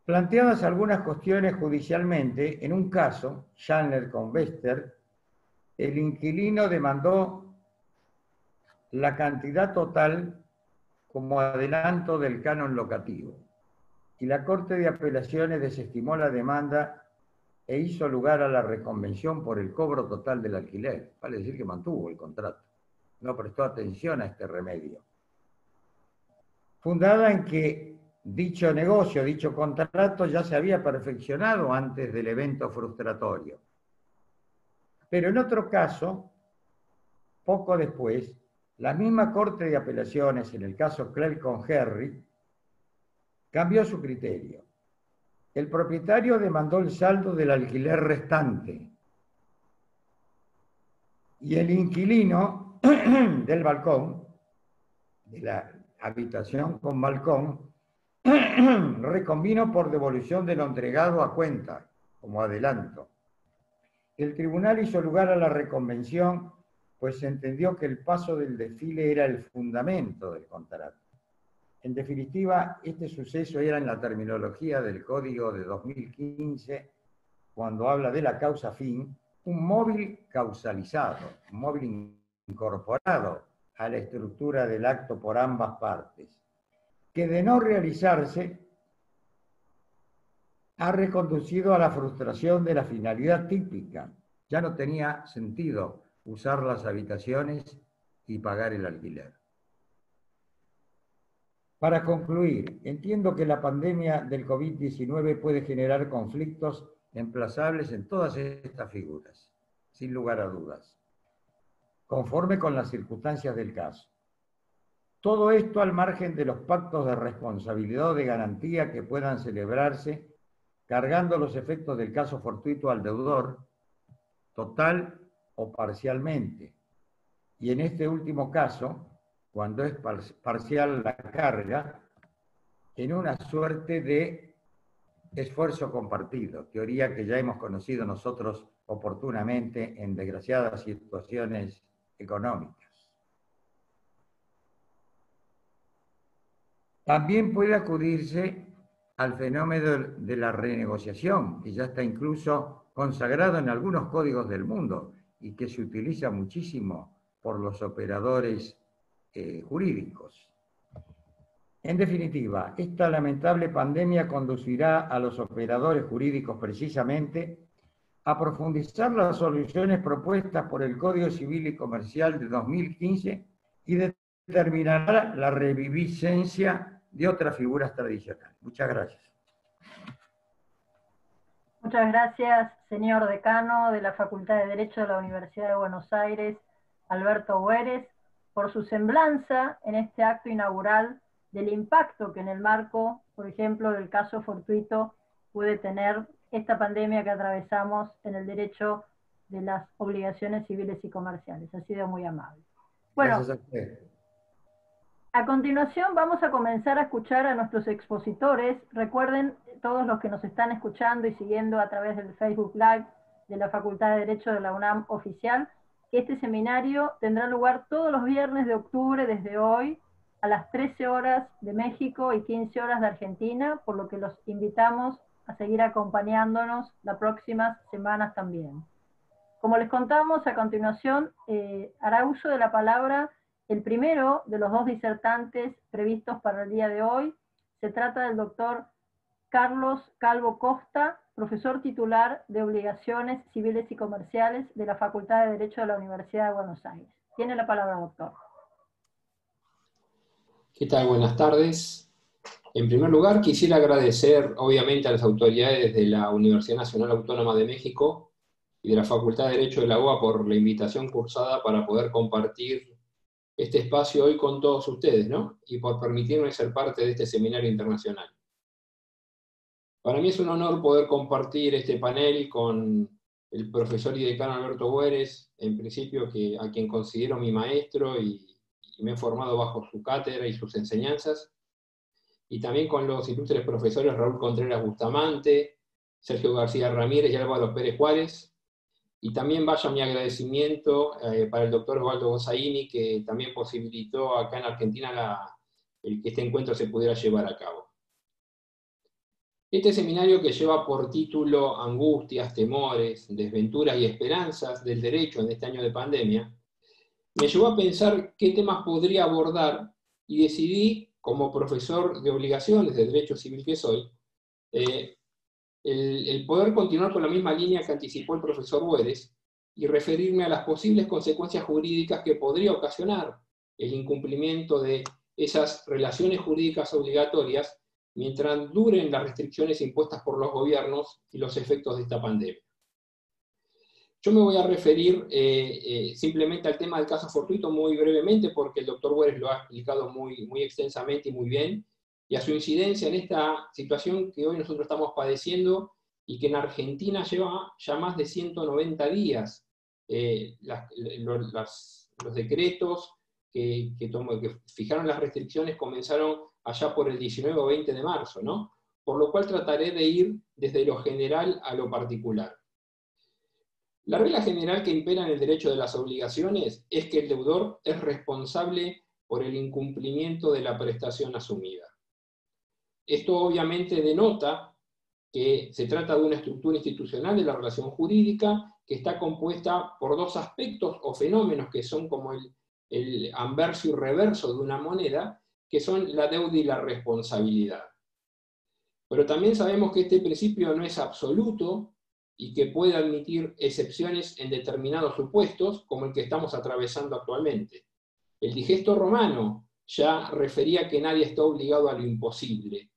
Planteadas algunas cuestiones judicialmente, en un caso, Chandler con Bester, el inquilino demandó la cantidad total como adelanto del canon locativo, y la Corte de Apelaciones desestimó la demanda e hizo lugar a la reconvención por el cobro total del alquiler. Vale decir que mantuvo el contrato, no prestó atención a este remedio. Fundada en que dicho negocio, dicho contrato ya se había perfeccionado antes del evento frustratorio. Pero en otro caso, poco después, la misma Corte de Apelaciones, en el caso Clell con Henry, cambió su criterio. El propietario demandó el saldo del alquiler restante y el inquilino del balcón, de la habitación con balcón, reconvino por devolución de lo entregado a cuenta, como adelanto. El tribunal hizo lugar a la reconvención, pues se entendió que el paso del desfile era el fundamento del contrato. En definitiva, este suceso era, en la terminología del Código de 2015, cuando habla de la causa fin, un móvil causalizado, un móvil incorporado a la estructura del acto por ambas partes, que de no realizarse ha reconducido a la frustración de la finalidad típica. Ya no tenía sentido usar las habitaciones y pagar el alquiler. Para concluir, entiendo que la pandemia del COVID-19 puede generar conflictos emplazables en todas estas figuras, sin lugar a dudas, conforme con las circunstancias del caso. Todo esto al margen de los pactos de responsabilidad o de garantía que puedan celebrarse, cargando los efectos del caso fortuito al deudor, total o parcialmente. Y en este último caso, cuando es parcial la carga, en una suerte de esfuerzo compartido, teoría que ya hemos conocido nosotros oportunamente en desgraciadas situaciones económicas. También puede acudirse al fenómeno de la renegociación, que ya está incluso consagrado en algunos códigos del mundo y que se utiliza muchísimo por los operadores jurídicos. En definitiva, esta lamentable pandemia conducirá a los operadores jurídicos precisamente a profundizar las soluciones propuestas por el Código Civil y Comercial de 2015 y determinará la reviviscencia de otras figuras tradicionales. Muchas gracias. Muchas gracias, señor decano de la Facultad de Derecho de la Universidad de Buenos Aires, Alberto Boeres, por su semblanza en este acto inaugural del impacto que en el marco, por ejemplo, del caso Fortuito puede tener esta pandemia que atravesamos en el derecho de las obligaciones civiles y comerciales. Ha sido muy amable. Bueno, gracias a usted. A continuación vamos a comenzar a escuchar a nuestros expositores. Recuerden, todos los que nos están escuchando y siguiendo a través del Facebook Live de la Facultad de Derecho de la UNAM oficial, que este seminario tendrá lugar todos los viernes de octubre desde hoy a las 13 horas de México y 15 horas de Argentina, por lo que los invitamos a seguir acompañándonos las próximas semanas también. Como les contamos, a continuación hará uso de la palabra el primero de los dos disertantes previstos para el día de hoy. Se trata del doctor Carlos Calvo Costa, profesor titular de Obligaciones Civiles y Comerciales de la Facultad de Derecho de la Universidad de Buenos Aires. Tiene la palabra, doctor. ¿Qué tal? Buenas tardes. En primer lugar, quisiera agradecer, obviamente, a las autoridades de la Universidad Nacional Autónoma de México y de la Facultad de Derecho de la UBA por la invitación cursada para poder compartir este espacio hoy con todos ustedes, ¿no? Y por permitirme ser parte de este seminario internacional. Para mí es un honor poder compartir este panel con el profesor y decano Alberto Boeres, en principio a quien considero mi maestro y me he formado bajo su cátedra y sus enseñanzas, y también con los ilustres profesores Raúl Contreras Bustamante, Sergio García Ramírez y Álvaro Pérez Juárez. Y también vaya mi agradecimiento para el doctor Osvaldo Gossaini, que también posibilitó acá en Argentina que este encuentro se pudiera llevar a cabo. Este seminario, que lleva por título Angustias, temores, desventuras y esperanzas del derecho en este año de pandemia, me llevó a pensar qué temas podría abordar y decidí, como profesor de obligaciones de derecho civil que soy, el poder continuar con la misma línea que anticipó el profesor Boeres y referirme a las posibles consecuencias jurídicas que podría ocasionar el incumplimiento de esas relaciones jurídicas obligatorias mientras duren las restricciones impuestas por los gobiernos y los efectos de esta pandemia. Yo me voy a referir simplemente al tema del caso Fortuito muy brevemente, porque el doctor Boeres lo ha explicado muy extensamente y muy bien, y a su incidencia en esta situación que hoy nosotros estamos padeciendo y que en Argentina lleva ya más de 190 días. Los decretos que fijaron las restricciones comenzaron allá por el 19 o 20 de marzo, ¿no? Por lo cual trataré de ir desde lo general a lo particular. La regla general que impera en el derecho de las obligaciones es que el deudor es responsable por el incumplimiento de la prestación asumida. Esto obviamente denota que se trata de una estructura institucional de la relación jurídica que está compuesta por dos aspectos o fenómenos que son como el anverso y reverso de una moneda, que son la deuda y la responsabilidad. Pero también sabemos que este principio no es absoluto y que puede admitir excepciones en determinados supuestos, como el que estamos atravesando actualmente. El digesto romano ya refería que nadie está obligado a lo imposible.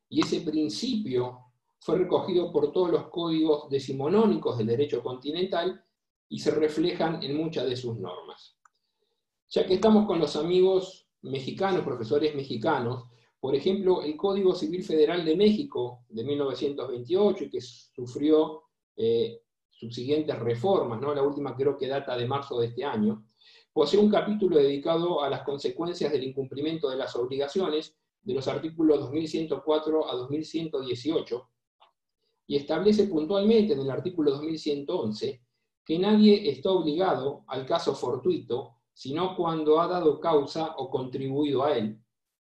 Y ese principio fue recogido por todos los códigos decimonónicos del derecho continental y se reflejan en muchas de sus normas. Ya que estamos con los amigos mexicanos, profesores mexicanos, por ejemplo, el Código Civil Federal de México de 1928, y que sufrió subsiguientes reformas, ¿no? La última creo que data de marzo de este año, posee un capítulo dedicado a las consecuencias del incumplimiento de las obligaciones, de los artículos 2104 a 2118, y establece puntualmente en el artículo 2111 que nadie está obligado al caso fortuito, sino cuando ha dado causa o contribuido a él,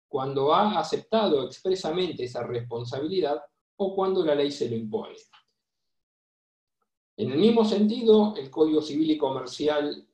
cuando ha aceptado expresamente esa responsabilidad o cuando la ley se lo impone. En el mismo sentido, el Código Civil y Comercial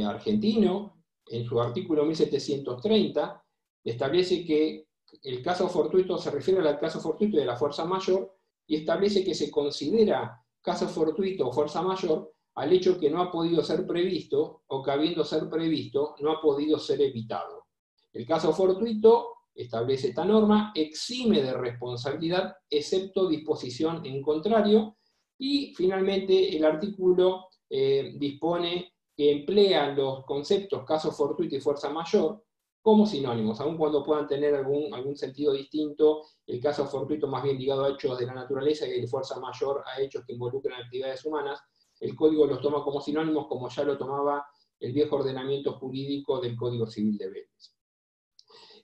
argentino, en su artículo 1730, establece que el caso fortuito se refiere al caso fortuito de la fuerza mayor y establece que se considera caso fortuito o fuerza mayor al hecho que no ha podido ser previsto o que habiendo ser previsto no ha podido ser evitado. El caso fortuito, establece esta norma, exime de responsabilidad excepto disposición en contrario, y finalmente el artículo dispone que emplean los conceptos caso fortuito y fuerza mayor como sinónimos, aun cuando puedan tener algún sentido distinto, el caso fortuito más bien ligado a hechos de la naturaleza y el fuerza mayor a hechos que involucran actividades humanas. El Código los toma como sinónimos, como ya lo tomaba el viejo ordenamiento jurídico del Código Civil de Vélez.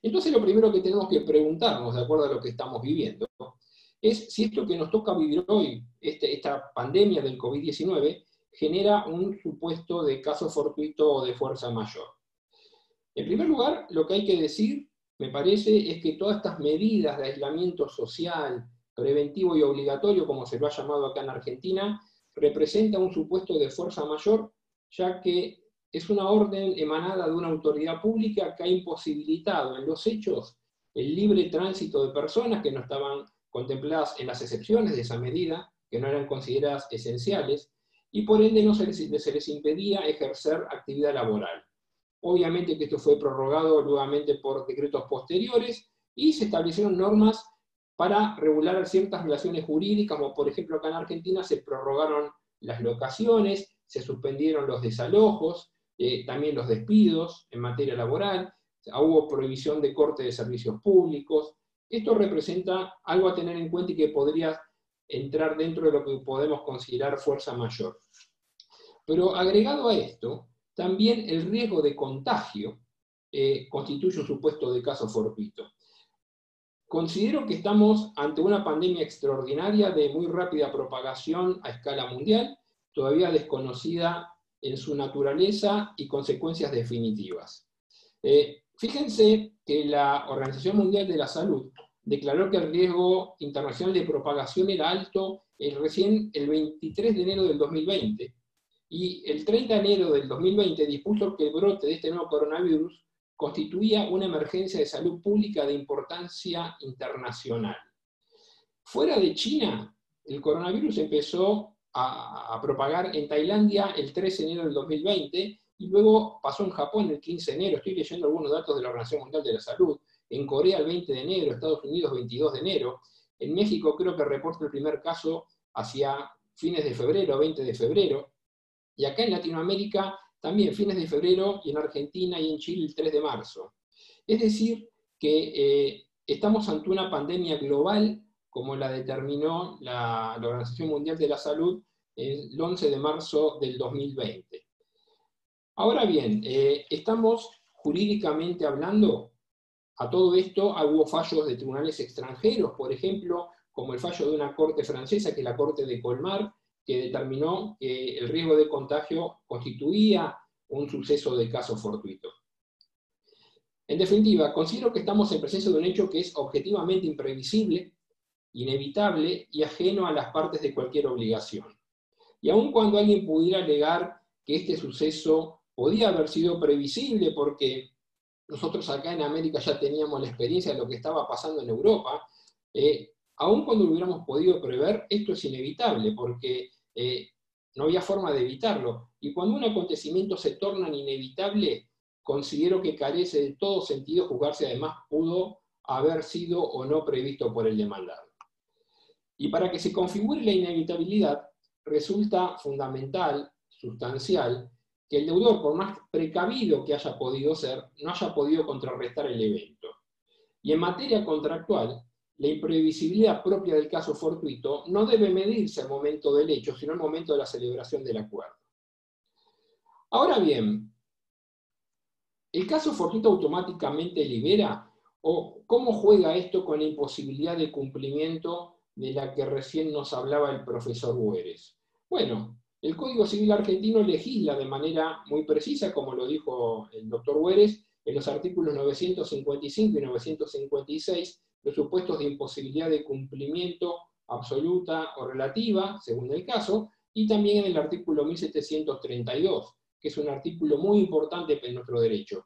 Entonces lo primero que tenemos que preguntarnos, de acuerdo a lo que estamos viviendo, es si esto que nos toca vivir hoy, esta pandemia del COVID-19, genera un supuesto de caso fortuito o de fuerza mayor. En primer lugar, lo que hay que decir, me parece, es que todas estas medidas de aislamiento social, preventivo y obligatorio, como se lo ha llamado acá en Argentina, representa un supuesto de fuerza mayor, ya que es una orden emanada de una autoridad pública que ha imposibilitado en los hechos el libre tránsito de personas que no estaban contempladas en las excepciones de esa medida, que no eran consideradas esenciales, y por ende no se les impedía ejercer actividad laboral. Obviamente que esto fue prorrogado nuevamente por decretos posteriores, y se establecieron normas para regular ciertas relaciones jurídicas, como por ejemplo acá en Argentina se prorrogaron las locaciones, se suspendieron los desalojos, también los despidos en materia laboral, hubo prohibición de corte de servicios públicos. Esto representa algo a tener en cuenta y que podría entrar dentro de lo que podemos considerar fuerza mayor. Pero agregado a esto, también el riesgo de contagio constituye un supuesto de caso fortuito. Considero que estamos ante una pandemia extraordinaria de muy rápida propagación a escala mundial, todavía desconocida en su naturaleza y consecuencias definitivas. Fíjense que la Organización Mundial de la Salud declaró que el riesgo internacional de propagación era alto recién el 23 de enero del 2020, y el 30 de enero del 2020 dispuso que el brote de este nuevo coronavirus constituía una emergencia de salud pública de importancia internacional. Fuera de China, el coronavirus empezó a propagar en Tailandia el 13 de enero del 2020, y luego pasó en Japón el 15 de enero, estoy leyendo algunos datos de la Organización Mundial de la Salud, en Corea el 20 de enero, Estados Unidos 22 de enero, en México creo que reporta el primer caso hacia fines de febrero, 20 de febrero, y acá en Latinoamérica también fines de febrero, y en Argentina y en Chile el 3 de marzo. Es decir, que estamos ante una pandemia global, como la determinó la Organización Mundial de la Salud el 11 de marzo del 2020. Ahora bien, estamos jurídicamente hablando, a todo esto hubo fallos de tribunales extranjeros, por ejemplo, como el fallo de una corte francesa, que es la Corte de Colmar, que determinó que el riesgo de contagio constituía un suceso de caso fortuito. En definitiva, considero que estamos en presencia de un hecho que es objetivamente imprevisible, inevitable y ajeno a las partes de cualquier obligación. Y aun cuando alguien pudiera alegar que este suceso podía haber sido previsible porque nosotros acá en América ya teníamos la experiencia de lo que estaba pasando en Europa, aun cuando lo hubiéramos podido prever, esto es inevitable porque no había forma de evitarlo. Y cuando un acontecimiento se torna inevitable, considero que carece de todo sentido juzgar si además pudo haber sido o no previsto por el demandado. Y para que se configure la inevitabilidad, resulta fundamental, sustancial, que el deudor, por más precavido que haya podido ser, no haya podido contrarrestar el evento. Y en materia contractual, la imprevisibilidad propia del caso fortuito no debe medirse al momento del hecho, sino al momento de la celebración del acuerdo. Ahora bien, ¿el caso fortuito automáticamente libera? ¿O cómo juega esto con la imposibilidad de cumplimiento de la que recién nos hablaba el profesor Güeres? Bueno, el Código Civil argentino legisla de manera muy precisa, como lo dijo el doctor Güeres, en los artículos 955 y 956, los supuestos de imposibilidad de cumplimiento absoluta o relativa, según el caso, y también en el artículo 1732, que es un artículo muy importante en nuestro derecho.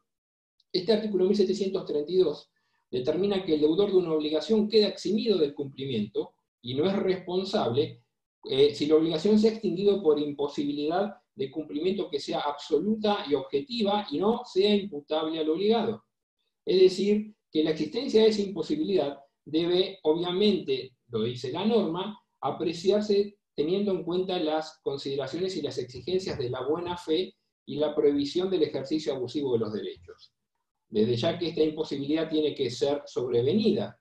Este artículo 1732 determina que el deudor de una obligación queda eximido del cumplimiento y no es responsable si la obligación se ha extinguido por imposibilidad de cumplimiento que sea absoluta y objetiva y no sea imputable al obligado. Es decir, que la existencia de esa imposibilidad debe, obviamente, lo dice la norma, apreciarse teniendo en cuenta las consideraciones y las exigencias de la buena fe y la prohibición del ejercicio abusivo de los derechos. Desde ya que esta imposibilidad tiene que ser sobrevenida.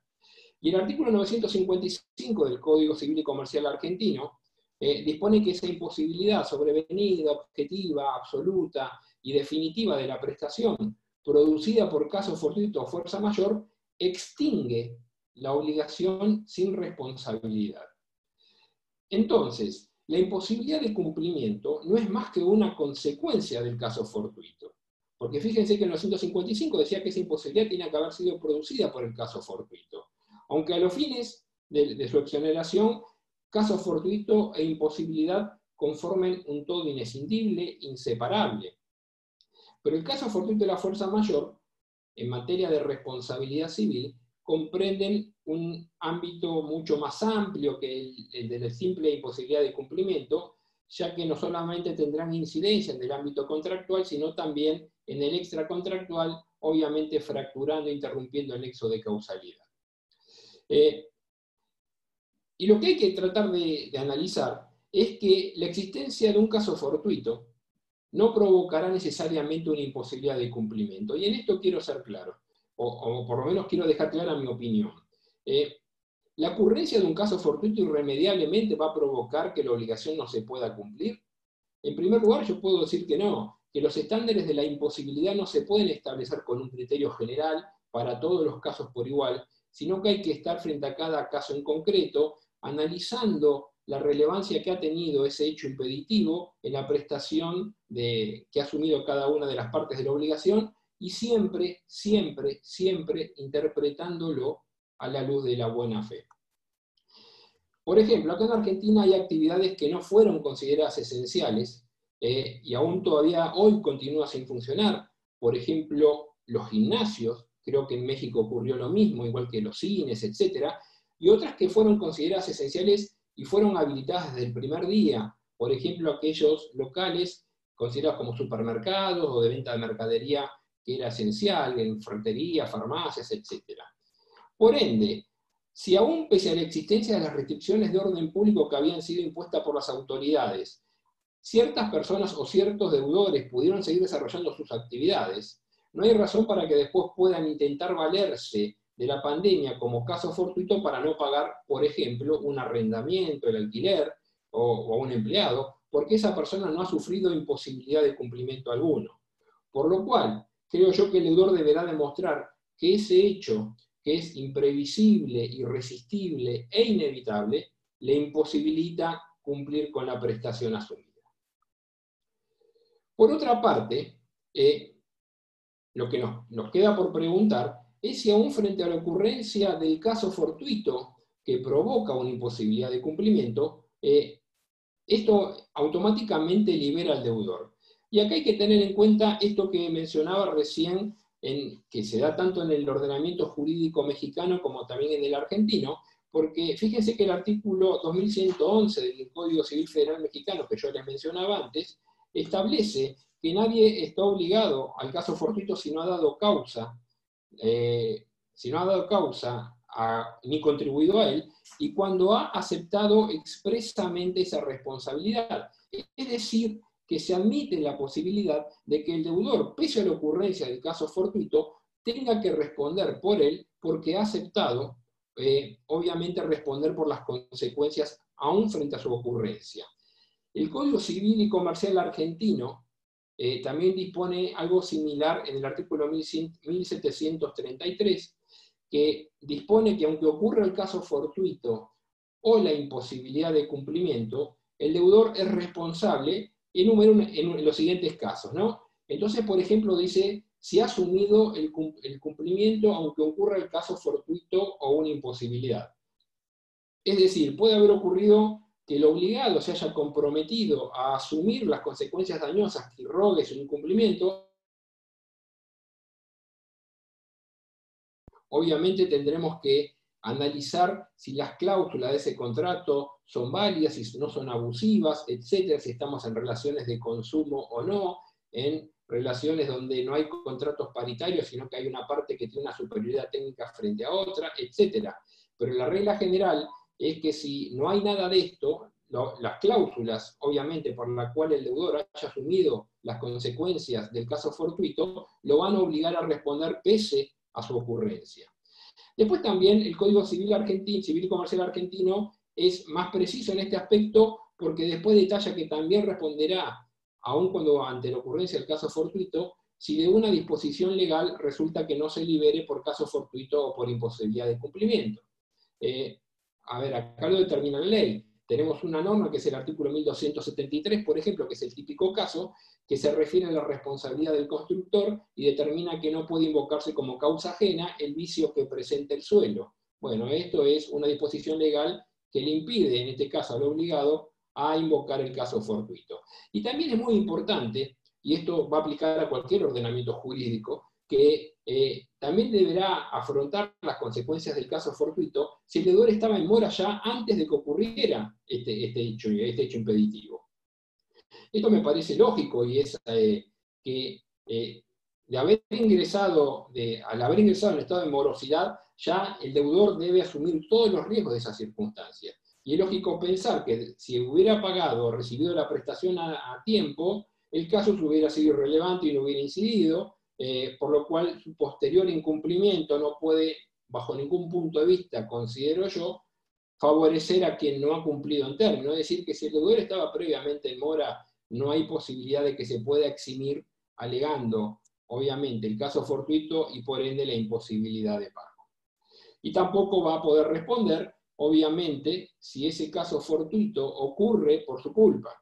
Y el artículo 955 del Código Civil y Comercial argentino dispone que esa imposibilidad sobrevenida, objetiva, absoluta y definitiva de la prestación producida por caso fortuito o fuerza mayor extingue la obligación sin responsabilidad. Entonces, la imposibilidad de cumplimiento no es más que una consecuencia del caso fortuito. Porque fíjense que en el 955 decía que esa imposibilidad tiene que haber sido producida por el caso fortuito. Aunque a los fines de su exoneración, caso fortuito e imposibilidad conformen un todo inescindible, inseparable. Pero el caso fortuito y la fuerza mayor, en materia de responsabilidad civil, comprenden un ámbito mucho más amplio que el de la simple imposibilidad de cumplimiento, ya que no solamente tendrán incidencia en el ámbito contractual, sino también en el extracontractual, obviamente fracturando e interrumpiendo el nexo de causalidad. Y lo que hay que tratar de analizar es que la existencia de un caso fortuito no provocará necesariamente una imposibilidad de cumplimiento. Y en esto quiero ser claro, o por lo menos quiero dejar clara mi opinión. ¿La ocurrencia de un caso fortuito irremediablemente va a provocar que la obligación no se pueda cumplir? En primer lugar, yo puedo decir que no, que los estándares de la imposibilidad no se pueden establecer con un criterio general para todos los casos por igual, sino que hay que estar frente a cada caso en concreto, analizando la relevancia que ha tenido ese hecho impeditivo en la prestación que ha asumido cada una de las partes de la obligación, y siempre, siempre, siempre interpretándolo a la luz de la buena fe. Por ejemplo, acá en Argentina hay actividades que no fueron consideradas esenciales y aún todavía hoy continúa sin funcionar. Por ejemplo, los gimnasios, creo que en México ocurrió lo mismo, igual que los cines, etc. Y otras que fueron consideradas esenciales y fueron habilitadas desde el primer día. Por ejemplo, aquellos locales considerados como supermercados o de venta de mercadería que era esencial, en ferretería, farmacias, etc. Por ende, si aún pese a la existencia de las restricciones de orden público que habían sido impuestas por las autoridades, ciertas personas o ciertos deudores pudieron seguir desarrollando sus actividades, no hay razón para que después puedan intentar valerse de la pandemia como caso fortuito para no pagar, por ejemplo, un arrendamiento, el alquiler o a un empleado, porque esa persona no ha sufrido imposibilidad de cumplimiento alguno. Por lo cual, creo yo que el deudor deberá demostrar que ese hecho, que es imprevisible, irresistible e inevitable, le imposibilita cumplir con la prestación asumida. Por otra parte, lo que nos queda por preguntar es si aún frente a la ocurrencia del caso fortuito que provoca una imposibilidad de cumplimiento, esto automáticamente libera al deudor. Y acá hay que tener en cuenta esto que mencionaba recién, que se da tanto en el ordenamiento jurídico mexicano como también en el argentino, porque fíjense que el artículo 2111 del Código Civil Federal Mexicano, que yo les mencionaba antes, establece que nadie está obligado al caso fortuito si no ha dado causa, ni contribuido a él, y cuando ha aceptado expresamente esa responsabilidad. Es decir, que se admite la posibilidad de que el deudor, pese a la ocurrencia del caso fortuito, tenga que responder por él porque ha aceptado, obviamente, responder por las consecuencias aún frente a su ocurrencia. El Código Civil y Comercial argentino también dispone algo similar en el artículo 1733, que dispone que aunque ocurra el caso fortuito o la imposibilidad de cumplimiento, el deudor es responsable en los siguientes casos, ¿no? Entonces, por ejemplo, dice, si ha asumido el cumplimiento aunque ocurra el caso fortuito o una imposibilidad. Es decir, puede haber ocurrido que el obligado se haya comprometido a asumir las consecuencias dañosas que rogue su incumplimiento. Obviamente tendremos que analizar si las cláusulas de ese contrato son válidas, si no son abusivas, etcétera, si estamos en relaciones de consumo o no, en relaciones donde no hay contratos paritarios, sino que hay una parte que tiene una superioridad técnica frente a otra, etcétera. Pero la regla general es que si no hay nada de esto, las cláusulas, obviamente, por la cual el deudor haya asumido las consecuencias del caso fortuito, lo van a obligar a responder pese a su ocurrencia. Después también el Código Civil argentino, Civil y Comercial argentino es más preciso en este aspecto porque después detalla que también responderá, aun cuando ante la ocurrencia del caso fortuito, si de una disposición legal resulta que no se libere por caso fortuito o por imposibilidad de cumplimiento. Acá lo determina la ley. Tenemos una norma que es el artículo 1273, por ejemplo, que es el típico caso, que se refiere a la responsabilidad del constructor y determina que no puede invocarse como causa ajena el vicio que presenta el suelo. Bueno, esto es una disposición legal que le impide, en este caso al obligado, a invocar el caso fortuito. Y también es muy importante, y esto va a aplicar a cualquier ordenamiento jurídico, que también deberá afrontar las consecuencias del caso fortuito si el deudor estaba en mora ya antes de que ocurriera este hecho impeditivo. Esto me parece lógico, y es que al haber ingresado en estado de morosidad, ya el deudor debe asumir todos los riesgos de esa circunstancia. Y es lógico pensar que si hubiera pagado o recibido la prestación a tiempo, el caso hubiera sido irrelevante y no hubiera incidido, por lo cual su posterior incumplimiento no puede, bajo ningún punto de vista, considero yo, favorecer a quien no ha cumplido en término. Es decir, que si el deudor estaba previamente en mora, no hay posibilidad de que se pueda eximir alegando, obviamente, el caso fortuito y por ende la imposibilidad de pago. Y tampoco va a poder responder, obviamente, si ese caso fortuito ocurre por su culpa.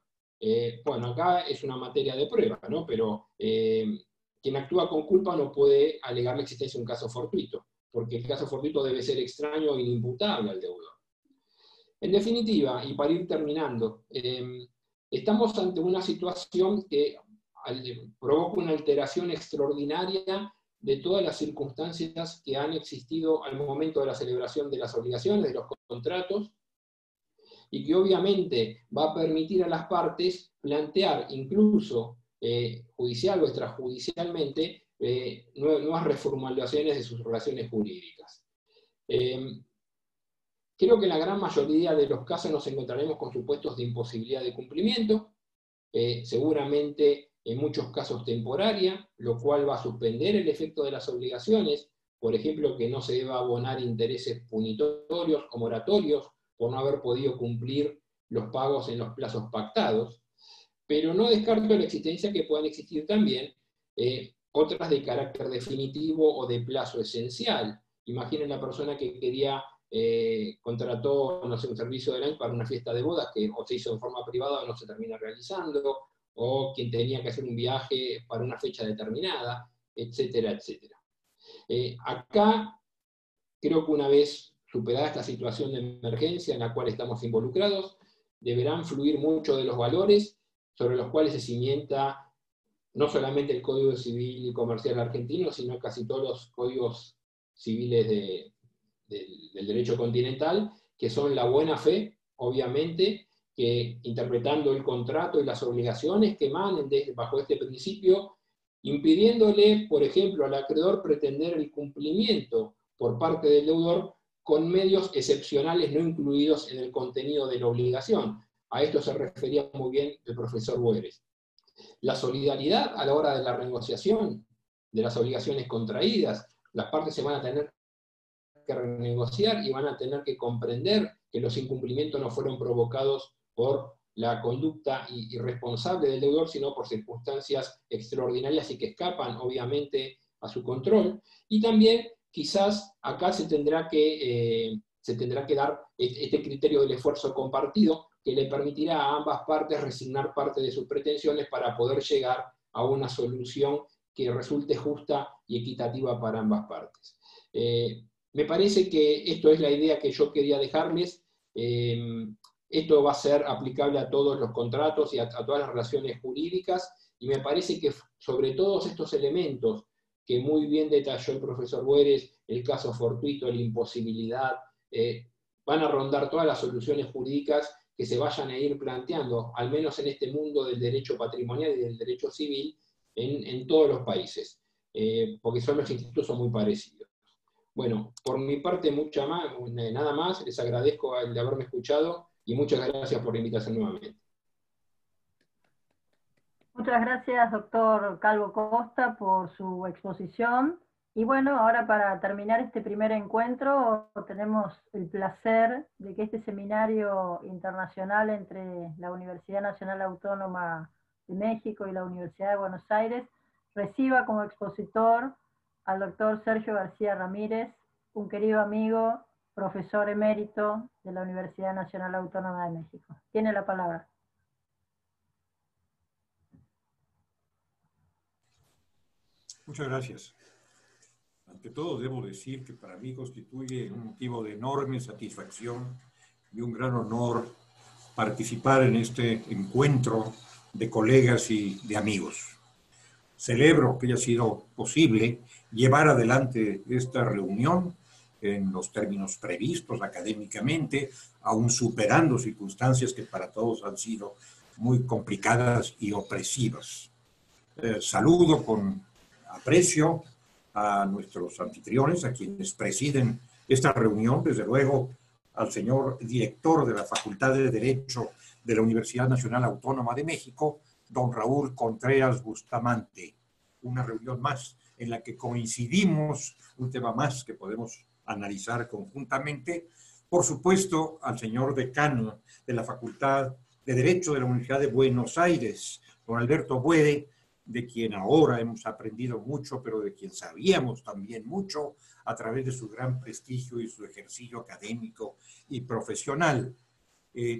Bueno, acá es una materia de prueba, ¿no? Pero quien actúa con culpa no puede alegar la existencia de un caso fortuito, porque el caso fortuito debe ser extraño e inimputable al deudor. En definitiva, y para ir terminando, estamos ante una situación que provoca una alteración extraordinaria de todas las circunstancias que han existido al momento de la celebración de las obligaciones, de los contratos, y que obviamente va a permitir a las partes plantear incluso judicial o extrajudicialmente nuevas reformulaciones de sus relaciones jurídicas. Creo que en la gran mayoría de los casos nos encontraremos con supuestos de imposibilidad de cumplimiento, seguramente en muchos casos temporaria, lo cual va a suspender el efecto de las obligaciones, por ejemplo, que no se deba abonar intereses punitorios o moratorios por no haber podido cumplir los pagos en los plazos pactados, pero no descarto la existencia que puedan existir también otras de carácter definitivo o de plazo esencial. Imaginen la persona que quería, contrató, no sé, un servicio del año para una fiesta de bodas que o se hizo en forma privada o no se termina realizando, o quien tenía que hacer un viaje para una fecha determinada, etcétera, etcétera. Acá creo que una vez superada esta situación de emergencia en la cual estamos involucrados, deberán fluir mucho de los valores sobre los cuales se cimienta no solamente el Código Civil y Comercial argentino, sino casi todos los códigos civiles del derecho continental, que son la buena fe, obviamente, que interpretando el contrato y las obligaciones que emanen bajo este principio, impidiéndole, por ejemplo, al acreedor pretender el cumplimiento por parte del deudor con medios excepcionales no incluidos en el contenido de la obligación. A esto se refería muy bien el profesor Boeres. La solidaridad a la hora de la renegociación de las obligaciones contraídas, las partes se van a tener que renegociar y van a tener que comprender que los incumplimientos no fueron provocados por la conducta irresponsable del deudor, sino por circunstancias extraordinarias y que escapan, obviamente, a su control. Y también, quizás, acá se tendrá que dar este criterio del esfuerzo compartido, que le permitirá a ambas partes resignar parte de sus pretensiones para poder llegar a una solución que resulte justa y equitativa para ambas partes. Me parece que esto es la idea que yo quería dejarles. Esto va a ser aplicable a todos los contratos y a todas las relaciones jurídicas, y me parece que sobre todos estos elementos que muy bien detalló el profesor Boeres, el caso fortuito, la imposibilidad van a rondar todas las soluciones jurídicas que se vayan a ir planteando, al menos en este mundo del derecho patrimonial y del derecho civil, en todos los países, porque son los institutos son muy parecidos. Bueno, por mi parte, nada más, les agradezco el de haberme escuchado y muchas gracias por la invitación nuevamente. Muchas gracias, doctor Calvo Costa, por su exposición. Y bueno, ahora para terminar este primer encuentro, tenemos el placer de que este seminario internacional entre la Universidad Nacional Autónoma de México y la Universidad de Buenos Aires reciba como expositor al doctor Sergio García Ramírez, un querido amigo, profesor emérito de la Universidad Nacional Autónoma de México. Tiene la palabra. Muchas gracias. Ante todo, debo decir que para mí constituye un motivo de enorme satisfacción y un gran honor participar en este encuentro de colegas y de amigos. Celebro que haya sido posible llevar adelante esta reunión en los términos previstos académicamente, aún superando circunstancias que para todos han sido muy complicadas y opresivas. Saludo con aprecio a nuestros anfitriones, a quienes presiden esta reunión, desde luego al señor director de la Facultad de Derecho de la Universidad Nacional Autónoma de México, don Raúl Contreras Bustamante. Una reunión más en la que coincidimos, un tema más que podemos analizar conjuntamente. Por supuesto, al señor decano de la Facultad de Derecho de la Universidad de Buenos Aires, don Alberto Buede, de quien ahora hemos aprendido mucho, pero de quien sabíamos también mucho a través de su gran prestigio y su ejercicio académico y profesional.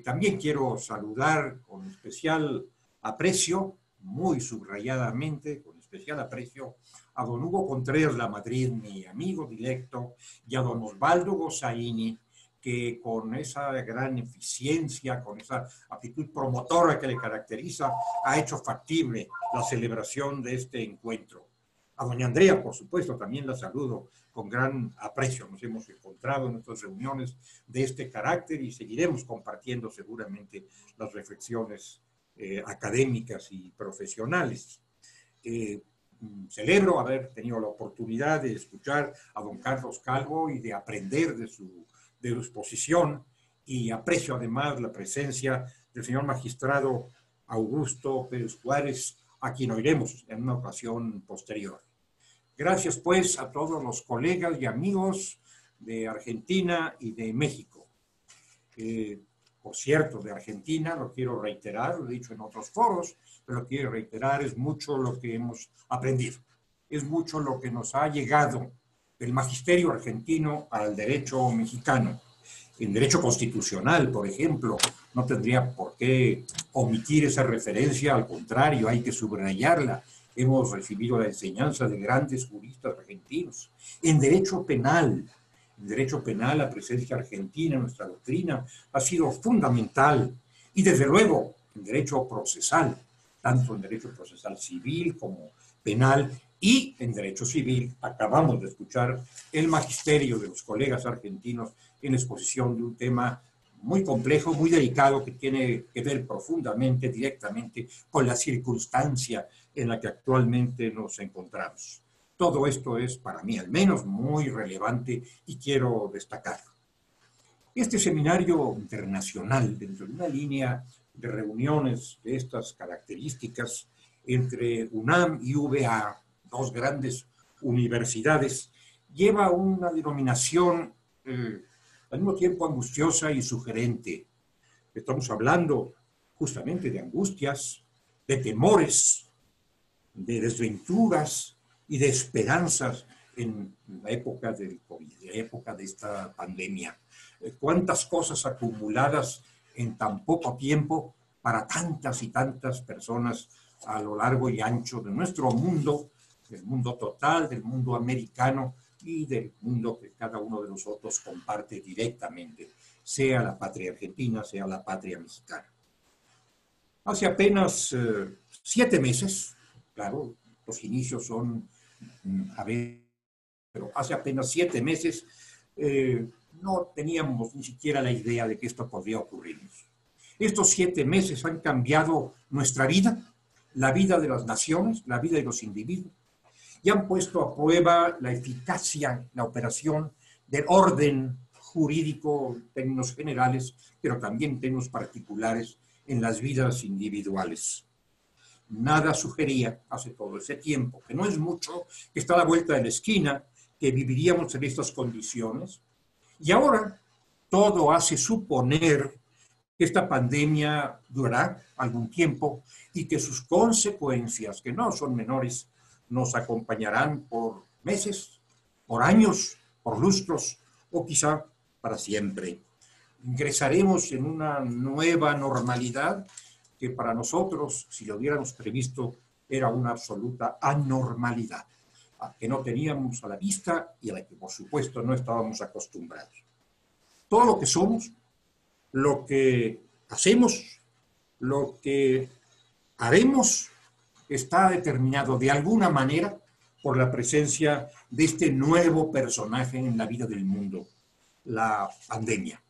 También quiero saludar con especial aprecio, muy subrayadamente, con especial aprecio, a don Hugo Contreras Lamadrid, mi amigo directo, y a don Osvaldo Gossaini, que con esa gran eficiencia, con esa actitud promotora que le caracteriza, ha hecho factible la celebración de este encuentro. A doña Andrea, por supuesto, también la saludo con gran aprecio. Nos hemos encontrado en nuestras reuniones de este carácter y seguiremos compartiendo seguramente las reflexiones académicas y profesionales. Celebro haber tenido la oportunidad de escuchar a don Carlos Calvo y de aprender de su exposición, y aprecio además la presencia del señor magistrado Augusto Pérez Juárez, a quien oiremos en una ocasión posterior. Gracias pues a todos los colegas y amigos de Argentina y de México. Por cierto, de Argentina, lo quiero reiterar, lo he dicho en otros foros, pero quiero reiterar, es mucho lo que hemos aprendido, es mucho lo que nos ha llegado del magisterio argentino al derecho mexicano. En derecho constitucional, por ejemplo, no tendría por qué omitir esa referencia, al contrario, hay que subrayarla. Hemos recibido la enseñanza de grandes juristas argentinos. En derecho penal, la presencia argentina en nuestra doctrina ha sido fundamental. Y desde luego, en derecho procesal, tanto en derecho procesal civil como penal, y en derecho civil, acabamos de escuchar el magisterio de los colegas argentinos en exposición de un tema muy complejo, muy delicado, que tiene que ver profundamente, directamente, con la circunstancia en la que actualmente nos encontramos. Todo esto es, para mí al menos, muy relevante y quiero destacarlo. Este seminario internacional, dentro de una línea de reuniones de estas características entre UNAM y UVA, dos grandes universidades, lleva una denominación al mismo tiempo angustiosa y sugerente. Estamos hablando justamente de angustias, de temores, de desventuras y de esperanzas en la época del COVID, la época de esta pandemia. Cuántas cosas acumuladas en tan poco tiempo para tantas y tantas personas a lo largo y ancho de nuestro mundo, del mundo total, del mundo americano y del mundo que cada uno de nosotros comparte directamente, sea la patria argentina, sea la patria mexicana. Hace apenas 7 meses, claro, los inicios son a ver, pero hace apenas 7 meses no teníamos ni siquiera la idea de que esto podría ocurrirnos. Estos 7 meses han cambiado nuestra vida, la vida de las naciones, la vida de los individuos, y han puesto a prueba la eficacia, la operación del orden jurídico en términos generales, pero también en términos particulares en las vidas individuales. Nada sugería hace todo ese tiempo, que no es mucho, que está a la vuelta de la esquina, que viviríamos en estas condiciones. Y ahora todo hace suponer que esta pandemia durará algún tiempo y que sus consecuencias, que no son menores, nos acompañarán por meses, por años, por lustros o quizá para siempre. Ingresaremos en una nueva normalidad que para nosotros, si lo hubiéramos previsto, era una absoluta anormalidad, que no teníamos a la vista y a la que, por supuesto, no estábamos acostumbrados. Todo lo que somos, lo que hacemos, lo que haremos, está determinado de alguna manera por la presencia de este nuevo personaje en la vida del mundo, la pandemia,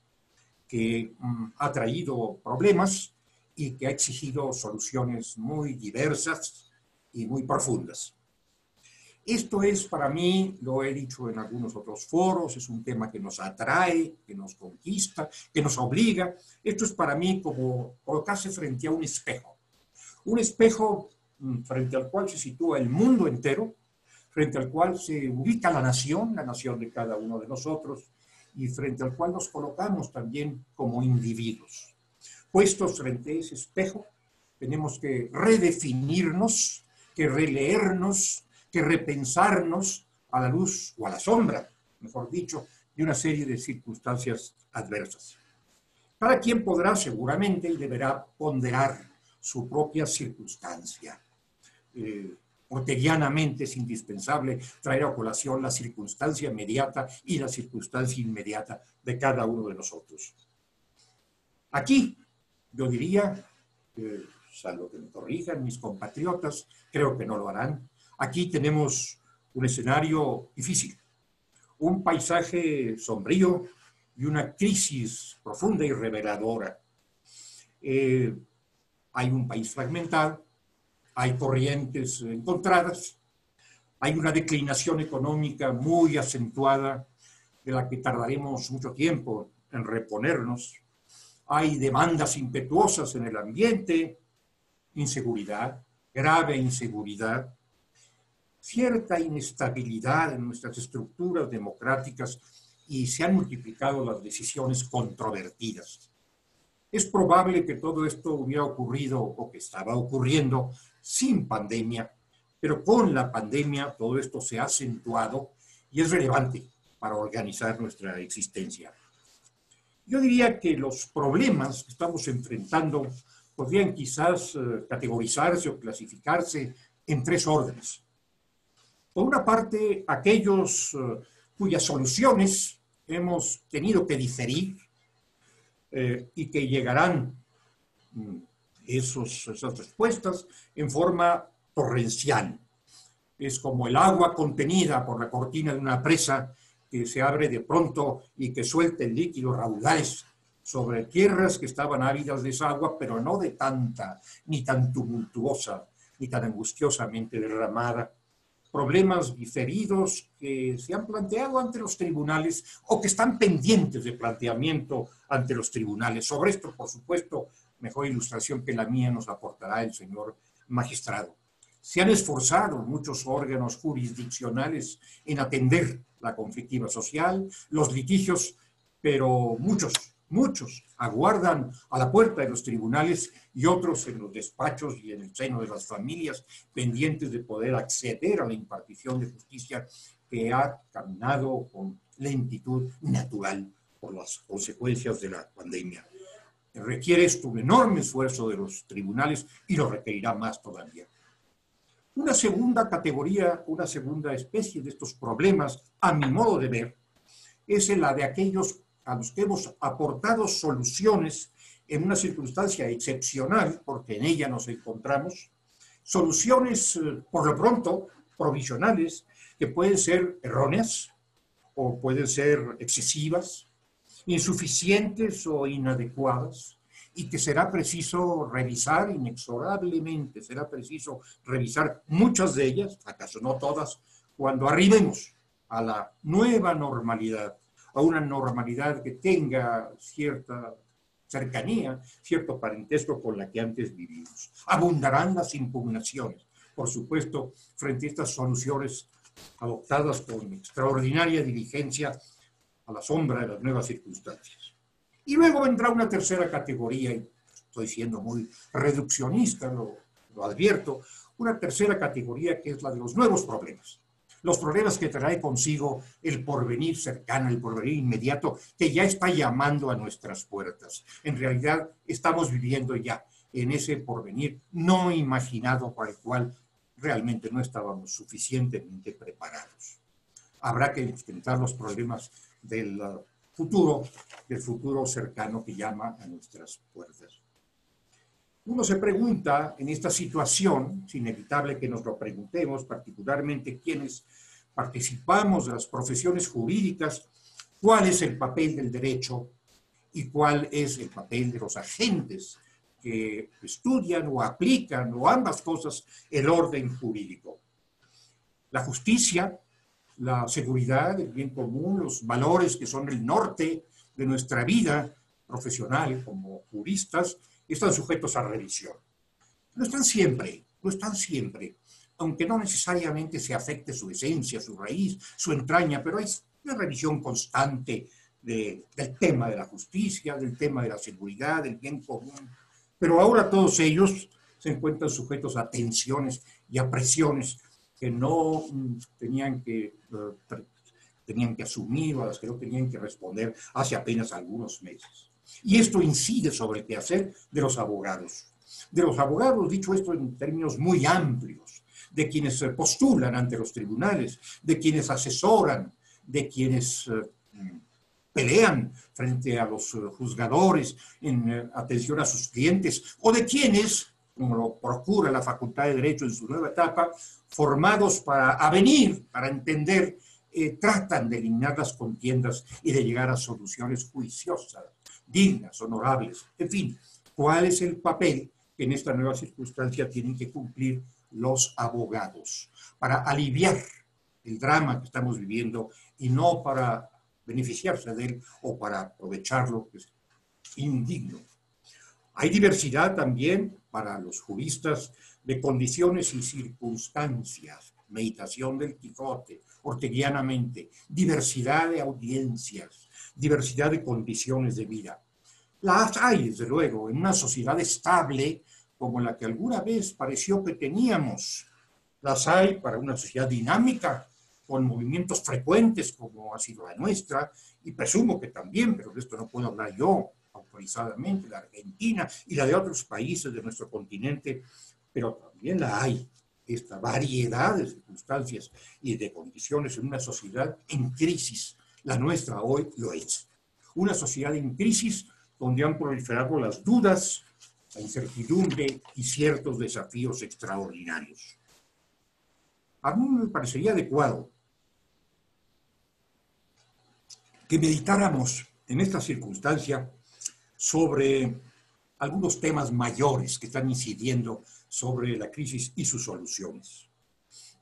que ha traído problemas y que ha exigido soluciones muy diversas y muy profundas. Esto es para mí, lo he dicho en algunos otros foros, es un tema que nos atrae, que nos conquista, que nos obliga. Esto es para mí como colocarse frente a un espejo frente al cual se sitúa el mundo entero, frente al cual se ubica la nación de cada uno de nosotros, y frente al cual nos colocamos también como individuos. Puestos frente a ese espejo, tenemos que redefinirnos, que releernos, que repensarnos a la luz o a la sombra, mejor dicho, de una serie de circunstancias adversas. Cada quien podrá seguramente y deberá ponderar su propia circunstancia. Cotidianamente es indispensable traer a colación la circunstancia inmediata y la circunstancia inmediata de cada uno de nosotros. Aquí, yo diría, salvo que me corrijan mis compatriotas, creo que no lo harán, aquí tenemos un escenario difícil, un paisaje sombrío y una crisis profunda y reveladora. Hay un país fragmentado, hay corrientes encontradas, hay una declinación económica muy acentuada de la que tardaremos mucho tiempo en reponernos, hay demandas impetuosas en el ambiente, inseguridad, grave inseguridad, cierta inestabilidad en nuestras estructuras democráticas y se han multiplicado las decisiones controvertidas. Es probable que todo esto hubiera ocurrido o que estaba ocurriendo sin pandemia, pero con la pandemia todo esto se ha acentuado y es relevante para organizar nuestra existencia. Yo diría que los problemas que estamos enfrentando podrían quizás categorizarse o clasificarse en 3 órdenes. Por una parte, aquellos cuyas soluciones hemos tenido que diferir y que llegarán esas respuestas en forma torrencial. Es como el agua contenida por la cortina de una presa que se abre de pronto y que suelta el líquido raudales sobre tierras que estaban ávidas de esa agua, pero no de tanta, ni tan tumultuosa, ni tan angustiosamente derramada. Problemas diferidos que se han planteado ante los tribunales o que están pendientes de planteamiento ante los tribunales. Sobre esto, por supuesto, mejor ilustración que la mía nos aportará el señor magistrado. Se han esforzado muchos órganos jurisdiccionales en atender la conflictiva social, los litigios, pero muchos aguardan a la puerta de los tribunales y otros en los despachos y en el seno de las familias pendientes de poder acceder a la impartición de justicia que ha caminado con lentitud natural por las consecuencias de la pandemia. Requiere esto un enorme esfuerzo de los tribunales y lo requerirá más todavía. Una segunda categoría, una segunda especie de estos problemas, a mi modo de ver, es la de aquellos a los que hemos aportado soluciones en una circunstancia excepcional, porque en ella nos encontramos, soluciones, por lo pronto, provisionales, que pueden ser erróneas o pueden ser excesivas insuficientes o inadecuadas, y que será preciso revisar inexorablemente, será preciso revisar muchas de ellas, acaso no todas, cuando arribemos a la nueva normalidad, a una normalidad que tenga cierta cercanía, cierto parentesco con la que antes vivimos. Abundarán las impugnaciones, por supuesto, frente a estas soluciones adoptadas con extraordinaria diligencia a la sombra de las nuevas circunstancias. Y luego vendrá una tercera categoría, y estoy siendo muy reduccionista, lo advierto, una tercera categoría que es la de los nuevos problemas. Los problemas que trae consigo el porvenir cercano, el porvenir inmediato, que ya está llamando a nuestras puertas. En realidad, estamos viviendo ya en ese porvenir no imaginado para el cual realmente no estábamos suficientemente preparados. Habrá que enfrentar los problemas del futuro cercano que llama a nuestras puertas. Uno se pregunta en esta situación, es inevitable que nos lo preguntemos, particularmente quienes participamos de las profesiones jurídicas, cuál es el papel del derecho y cuál es el papel de los agentes que estudian o aplican, o ambas cosas, el orden jurídico. La justicia, la seguridad, el bien común, los valores que son el norte de nuestra vida profesional como juristas, están sujetos a revisión. No están siempre, aunque no necesariamente se afecte su esencia, su raíz, su entraña, pero hay una revisión constante del tema de la justicia, del tema de la seguridad, del bien común. Pero ahora todos ellos se encuentran sujetos a tensiones y a presiones que no tenían que asumir o a las que no tenían que responder hace apenas algunos meses. Y esto incide sobre el quehacer de los abogados. De los abogados, dicho esto en términos muy amplios, de quienes postulan ante los tribunales, de quienes asesoran, de quienes pelean frente a los juzgadores en atención a sus clientes, o de quienes, como lo procura la Facultad de Derecho en su nueva etapa, formados para avenir, para entender, tratan de eliminar las contiendas y de llegar a soluciones juiciosas, dignas, honorables. En fin, ¿cuál es el papel que en esta nueva circunstancia tienen que cumplir los abogados para aliviar el drama que estamos viviendo y no para beneficiarse de él o para aprovecharlo, que es indigno? Hay diversidad también para los juristas de condiciones y circunstancias, meditación del Quijote, orteguianamente, diversidad de audiencias, diversidad de condiciones de vida. Las hay, desde luego, en una sociedad estable como la que alguna vez pareció que teníamos. Las hay para una sociedad dinámica, con movimientos frecuentes como ha sido la nuestra, y presumo que también, pero de esto no puedo hablar yo autorizadamente, la Argentina y la de otros países de nuestro continente, pero también la hay, esta variedad de circunstancias y de condiciones en una sociedad en crisis. La nuestra hoy lo es. Una sociedad en crisis donde han proliferado las dudas, la incertidumbre y ciertos desafíos extraordinarios. A mí me parecería adecuado que meditáramos en esta circunstancia sobre algunos temas mayores que están incidiendo sobre la crisis y sus soluciones.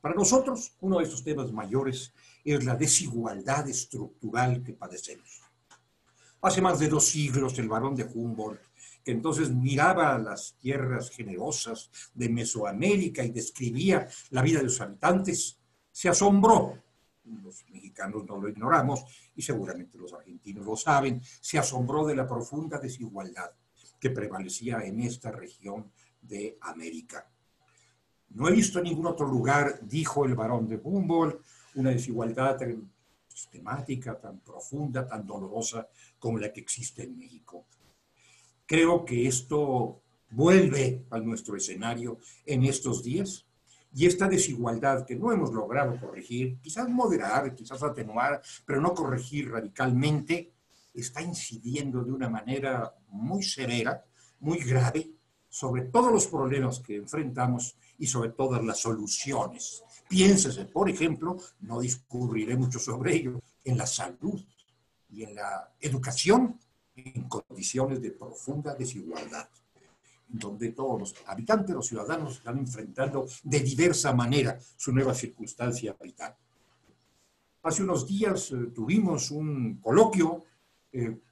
Para nosotros, uno de estos temas mayores es la desigualdad estructural que padecemos. Hace más de 2 siglos, el barón de Humboldt, que entonces miraba las tierras generosas de Mesoamérica y describía la vida de los habitantes, se asombró. Los mexicanos no lo ignoramos y seguramente los argentinos lo saben, se asombró de la profunda desigualdad que prevalecía en esta región de América. No he visto en ningún otro lugar, dijo el barón de Humboldt, una desigualdad tan sistemática, tan profunda, tan dolorosa como la que existe en México. Creo que esto vuelve a nuestro escenario en estos días, y esta desigualdad que no hemos logrado corregir, quizás moderar, quizás atenuar, pero no corregir radicalmente, está incidiendo de una manera muy severa, muy grave, sobre todos los problemas que enfrentamos y sobre todas las soluciones. Piénsese, por ejemplo, no discurriré mucho sobre ello, en la salud. y en la educación en condiciones de profunda desigualdad, donde todos los habitantes, los ciudadanos, están enfrentando de diversa manera su nueva circunstancia vital. Hace unos días tuvimos un coloquio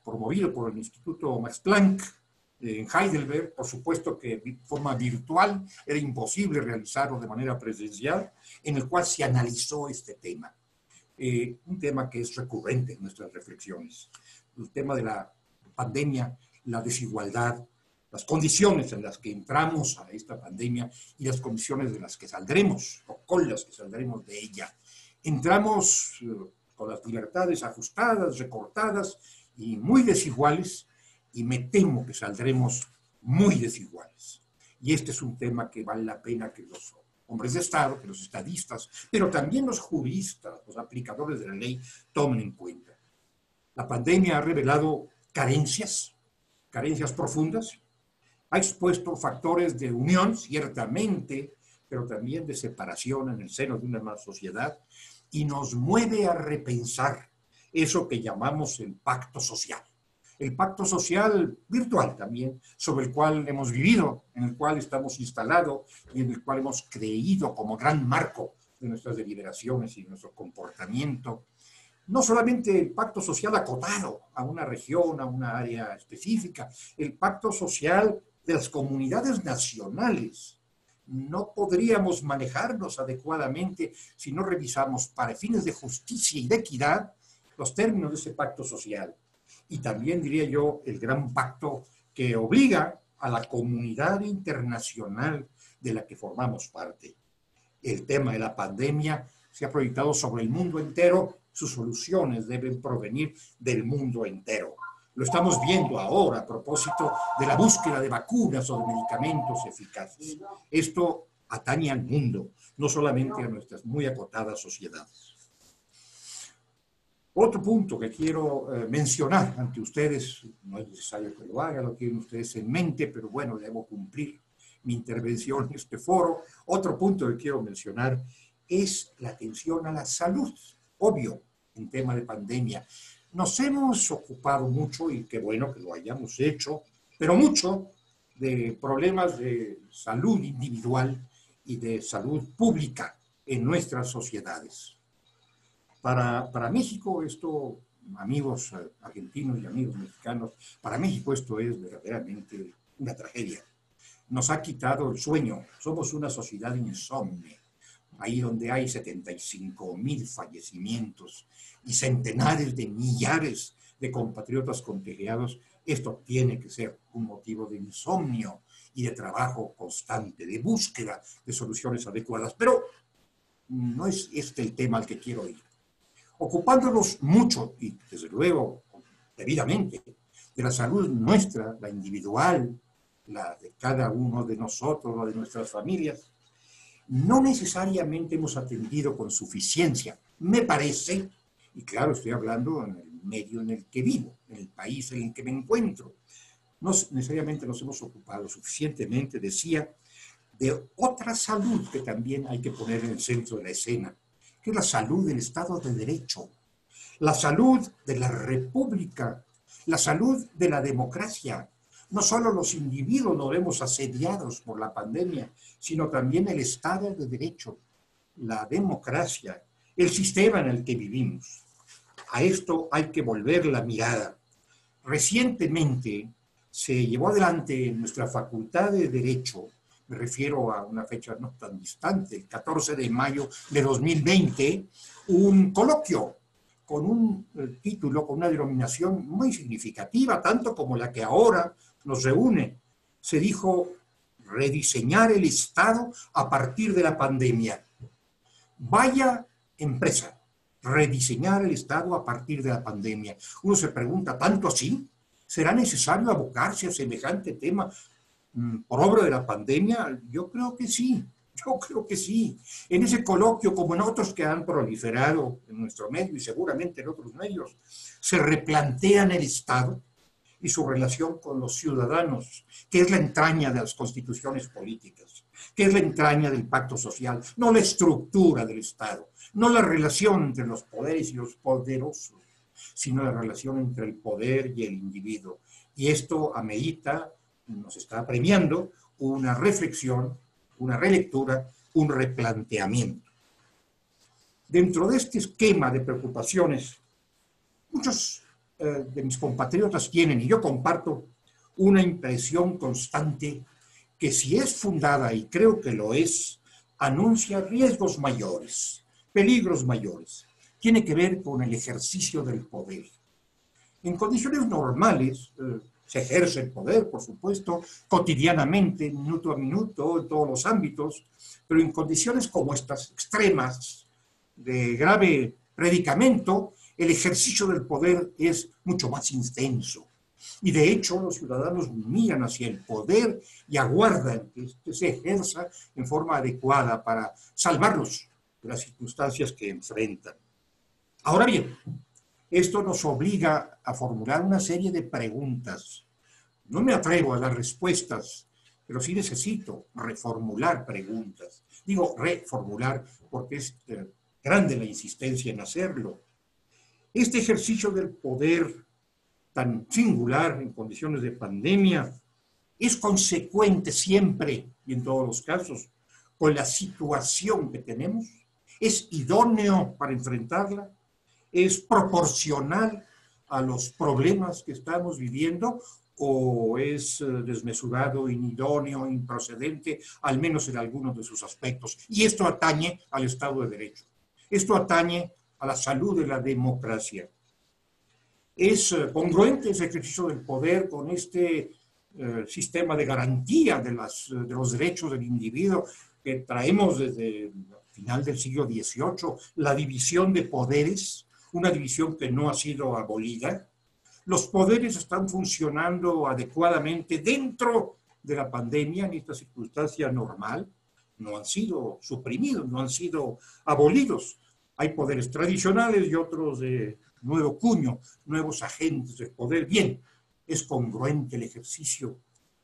promovido por el Instituto Max Planck en Heidelberg. Por supuesto que de forma virtual era imposible realizarlo de manera presencial, en el cual se analizó este tema. Un tema que es recurrente en nuestras reflexiones. El tema de la pandemia, la desigualdad, las condiciones en las que entramos a esta pandemia y las condiciones de las que saldremos, o con las que saldremos de ella. Entramos con las libertades ajustadas, recortadas y muy desiguales, y me temo que saldremos muy desiguales. Y este es un tema que vale la pena que los hombres de Estado, que los estadistas, pero también los juristas, los aplicadores de la ley, tomen en cuenta. La pandemia ha revelado carencias profundas, ha expuesto factores de unión, ciertamente, pero también de separación en el seno de una sociedad, y nos mueve a repensar eso que llamamos el pacto social. El pacto social virtual también, sobre el cual hemos vivido, en el cual estamos instalados y en el cual hemos creído como gran marco de nuestras deliberaciones y de nuestro comportamiento. No solamente el pacto social acotado a una región, a una área específica, el pacto social de las comunidades nacionales. No podríamos manejarnos adecuadamente si no revisamos para fines de justicia y de equidad los términos de ese pacto social. Y también diría yo el gran pacto que obliga a la comunidad internacional de la que formamos parte. El tema de la pandemia se ha proyectado sobre el mundo entero, sus soluciones deben provenir del mundo entero. Lo estamos viendo ahora a propósito de la búsqueda de vacunas o de medicamentos eficaces. Esto atañe al mundo, no solamente a nuestras muy acotadas sociedades. Otro punto que quiero mencionar ante ustedes, no es necesario que lo haga, lo tienen ustedes en mente, pero bueno, debo cumplir mi intervención en este foro. Otro punto que quiero mencionar es la atención a la salud, obvio, en tema de pandemia. Nos hemos ocupado mucho, y qué bueno que lo hayamos hecho, pero mucho, de problemas de salud individual y de salud pública en nuestras sociedades. Para México esto, amigos argentinos y amigos mexicanos, para México esto es verdaderamente una tragedia. Nos ha quitado el sueño, somos una sociedad insomne, ahí donde hay 75,000 fallecimientos y centenares de millares de compatriotas contagiados. Esto tiene que ser un motivo de insomnio y de trabajo constante, de búsqueda de soluciones adecuadas. Pero no es este el tema al que quiero ir. Ocupándonos mucho, y desde luego debidamente, de la salud nuestra, la individual, la de cada uno de nosotros, la de nuestras familias, no necesariamente hemos atendido con suficiencia, me parece, y claro, estoy hablando en el medio en el que vivo, en el país en el que me encuentro, no necesariamente nos hemos ocupado suficientemente, decía, de otra salud que también hay que poner en el centro de la escena, que es la salud del Estado de Derecho, la salud de la República, la salud de la democracia. No solo los individuos nos vemos asediados por la pandemia, sino también el Estado de Derecho, la democracia, el sistema en el que vivimos. A esto hay que volver la mirada. Recientemente se llevó adelante en nuestra Facultad de Derecho, me refiero a una fecha no tan distante, el 14 de mayo de 2020, un coloquio con un título, con una denominación muy significativa, tanto como la que ahora nos reúne. Se dijo rediseñar el Estado a partir de la pandemia. Vaya empresa, rediseñar el Estado a partir de la pandemia. Uno se pregunta, ¿tanto así? ¿Será necesario abocarse a semejante tema por obra de la pandemia? Yo creo que sí. Yo creo que sí. En ese coloquio, como en otros que han proliferado en nuestro medio y seguramente en otros medios, se replantean el Estado y su relación con los ciudadanos, que es la entraña de las constituciones políticas, que es la entraña del pacto social, no la estructura del Estado, no la relación entre los poderes y los poderosos. sino la relación entre el poder y el individuo. Y esto amerita, nos está premiando, una reflexión, una relectura, un replanteamiento. Dentro de este esquema de preocupaciones, muchos de mis compatriotas tienen, y yo comparto, una impresión constante que, si es fundada, y creo que lo es, anuncia riesgos mayores, peligros mayores. Tiene que ver con el ejercicio del poder. En condiciones normales se ejerce el poder, por supuesto, cotidianamente, minuto a minuto, en todos los ámbitos, pero en condiciones como estas, extremas, de grave predicamento, el ejercicio del poder es mucho más intenso. Y de hecho, los ciudadanos miran hacia el poder y aguardan que este se ejerza en forma adecuada para salvarlos de las circunstancias que enfrentan. Ahora bien, esto nos obliga a formular una serie de preguntas. No me atrevo a dar respuestas, pero sí necesito reformular preguntas. Digo reformular porque es grande la insistencia en hacerlo. Este ejercicio del poder tan singular en condiciones de pandemia es consecuente siempre y en todos los casos con la situación que tenemos, es idóneo para enfrentarla, es proporcional a los problemas que estamos viviendo, o es desmesurado, inidóneo, improcedente, al menos en algunos de sus aspectos. Y esto atañe al Estado de Derecho. Esto atañe a la salud de la democracia. Es congruente ese ejercicio del poder con este sistema de garantía de los derechos del individuo que traemos desde el final del siglo XVIII, la división de poderes, una división que no ha sido abolida. Los poderes están funcionando adecuadamente dentro de la pandemia en esta circunstancia normal, no han sido suprimidos, no han sido abolidos. Hay poderes tradicionales y otros de nuevo cuño, nuevos agentes del poder. Bien, es congruente el ejercicio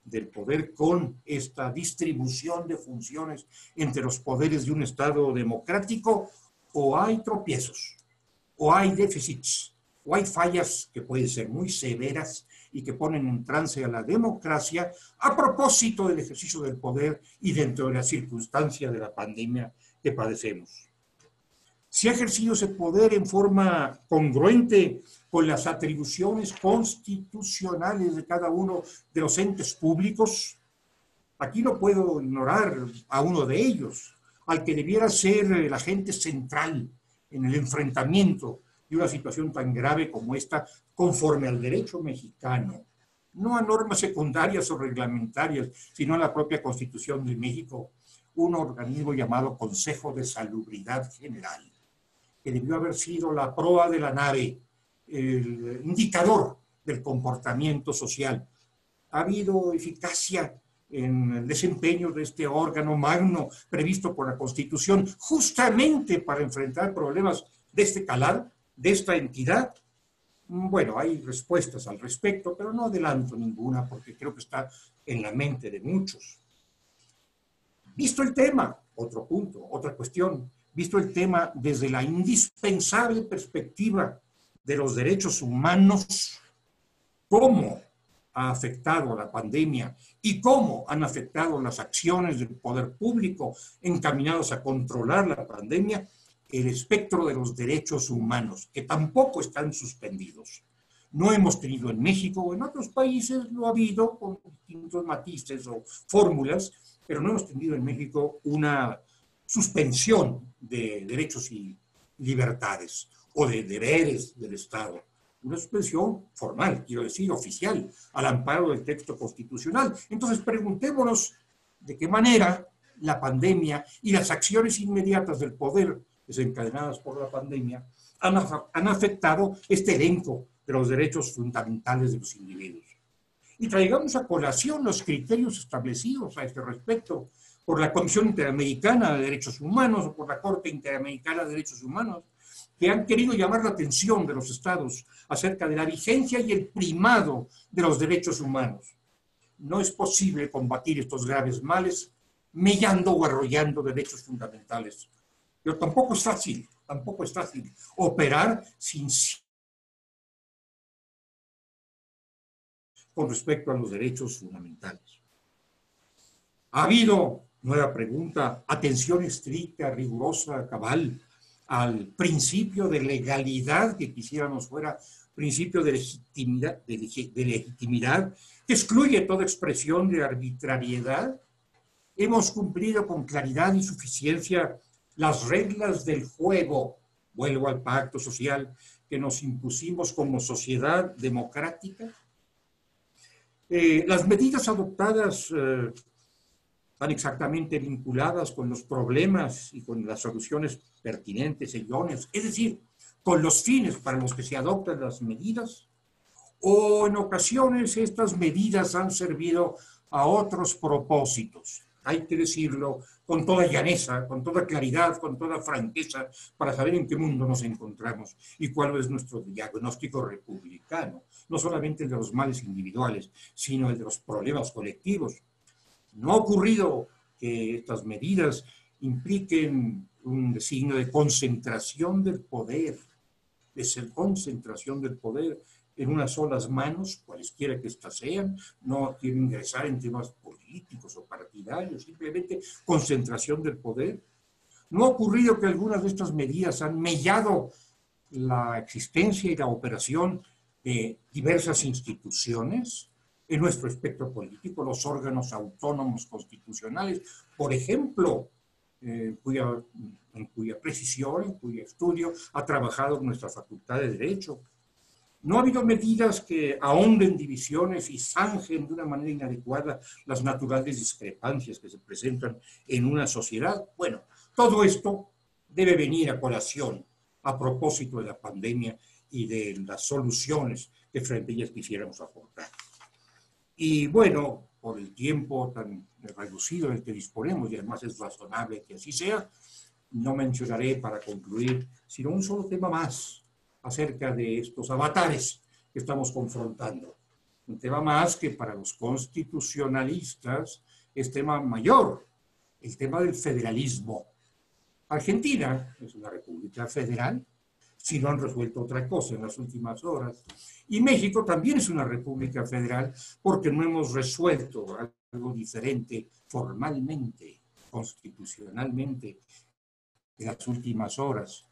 del poder con esta distribución de funciones entre los poderes de un Estado democrático, o hay tropiezos, o hay déficits, o hay fallas que pueden ser muy severas y que ponen en trance a la democracia a propósito del ejercicio del poder y dentro de la circunstancia de la pandemia que padecemos. ¿Se ha ejercido ese poder en forma congruente con las atribuciones constitucionales de cada uno de los entes públicos? Aquí no puedo ignorar a uno de ellos, al que debiera ser el agente central en el enfrentamiento de una situación tan grave como esta, conforme al derecho mexicano, no a normas secundarias o reglamentarias, sino a la propia Constitución de México, un organismo llamado Consejo de Salubridad General, que debió haber sido la proa de la nave, el indicador del comportamiento social. Ha habido eficacia en el desempeño de este órgano magno previsto por la Constitución, justamente para enfrentar problemas de este calado, de esta entidad. Bueno, hay respuestas al respecto, pero no adelanto ninguna porque creo que está en la mente de muchos. Visto el tema, otro punto, otra cuestión, visto el tema desde la indispensable perspectiva de los derechos humanos, cómo ha afectado la pandemia y cómo han afectado las acciones del poder público encaminados a controlar la pandemia, el espectro de los derechos humanos, que tampoco están suspendidos. No hemos tenido en México o en otros países, lo ha habido con distintos matices o fórmulas, pero no hemos tenido en México una suspensión de derechos y libertades o de deberes del Estado. Una suspensión formal, quiero decir, oficial, al amparo del texto constitucional. Entonces, preguntémonos de qué manera la pandemia y las acciones inmediatas del poder desencadenadas por la pandemia han afectado este elenco de los derechos fundamentales de los individuos. Y traigamos a colación los criterios establecidos a este respecto por la Comisión Interamericana de Derechos Humanos o por la Corte Interamericana de Derechos Humanos, que han querido llamar la atención de los estados acerca de la vigencia y el primado de los derechos humanos. No es posible combatir estos graves males mellando o arrollando derechos fundamentales. Pero tampoco es fácil operar sin con respecto a los derechos fundamentales. Ha habido, nueva pregunta, atención estricta, rigurosa, cabal, al principio de legalidad, que quisiéramos fuera principio de legitimidad, que excluye toda expresión de arbitrariedad. Hemos cumplido con claridad y suficiencia las reglas del juego, vuelvo al pacto social que nos impusimos como sociedad democrática. Las medidas adoptadas van exactamente vinculadas con los problemas y con las soluciones pertinentes e idóneas, es decir, con los fines para los que se adoptan las medidas, o en ocasiones estas medidas han servido a otros propósitos. Hay que decirlo con toda llaneza, con toda claridad, con toda franqueza, para saber en qué mundo nos encontramos y cuál es nuestro diagnóstico republicano, no solamente el de los males individuales, sino el de los problemas colectivos. No ha ocurrido que estas medidas impliquen un signo de concentración del poder, concentración del poder en unas solas manos, cualesquiera que éstas sean, no quieren ingresar en temas políticos o partidarios, simplemente concentración del poder. No ha ocurrido que algunas de estas medidas han mellado la existencia y la operación de diversas instituciones en nuestro espectro político, los órganos autónomos constitucionales, por ejemplo, en cuya precisión, en cuyo estudio ha trabajado nuestra Facultad de Derecho. No ha habido medidas que ahonden divisiones y zanjen de una manera inadecuada las naturales discrepancias que se presentan en una sociedad. Bueno, todo esto debe venir a colación a propósito de la pandemia y de las soluciones que frente a ellas quisiéramos aportar. Y bueno, por el tiempo tan reducido en el que disponemos, y además es razonable que así sea, no mencionaré para concluir sino un solo tema más acerca de estos avatares que estamos confrontando. Un tema más que para los constitucionalistas es tema mayor, el tema del federalismo. Argentina es una república federal, si no han resuelto otra cosa en las últimas horas. Y México también es una república federal porque no hemos resuelto algo diferente formalmente, constitucionalmente, en las últimas horas.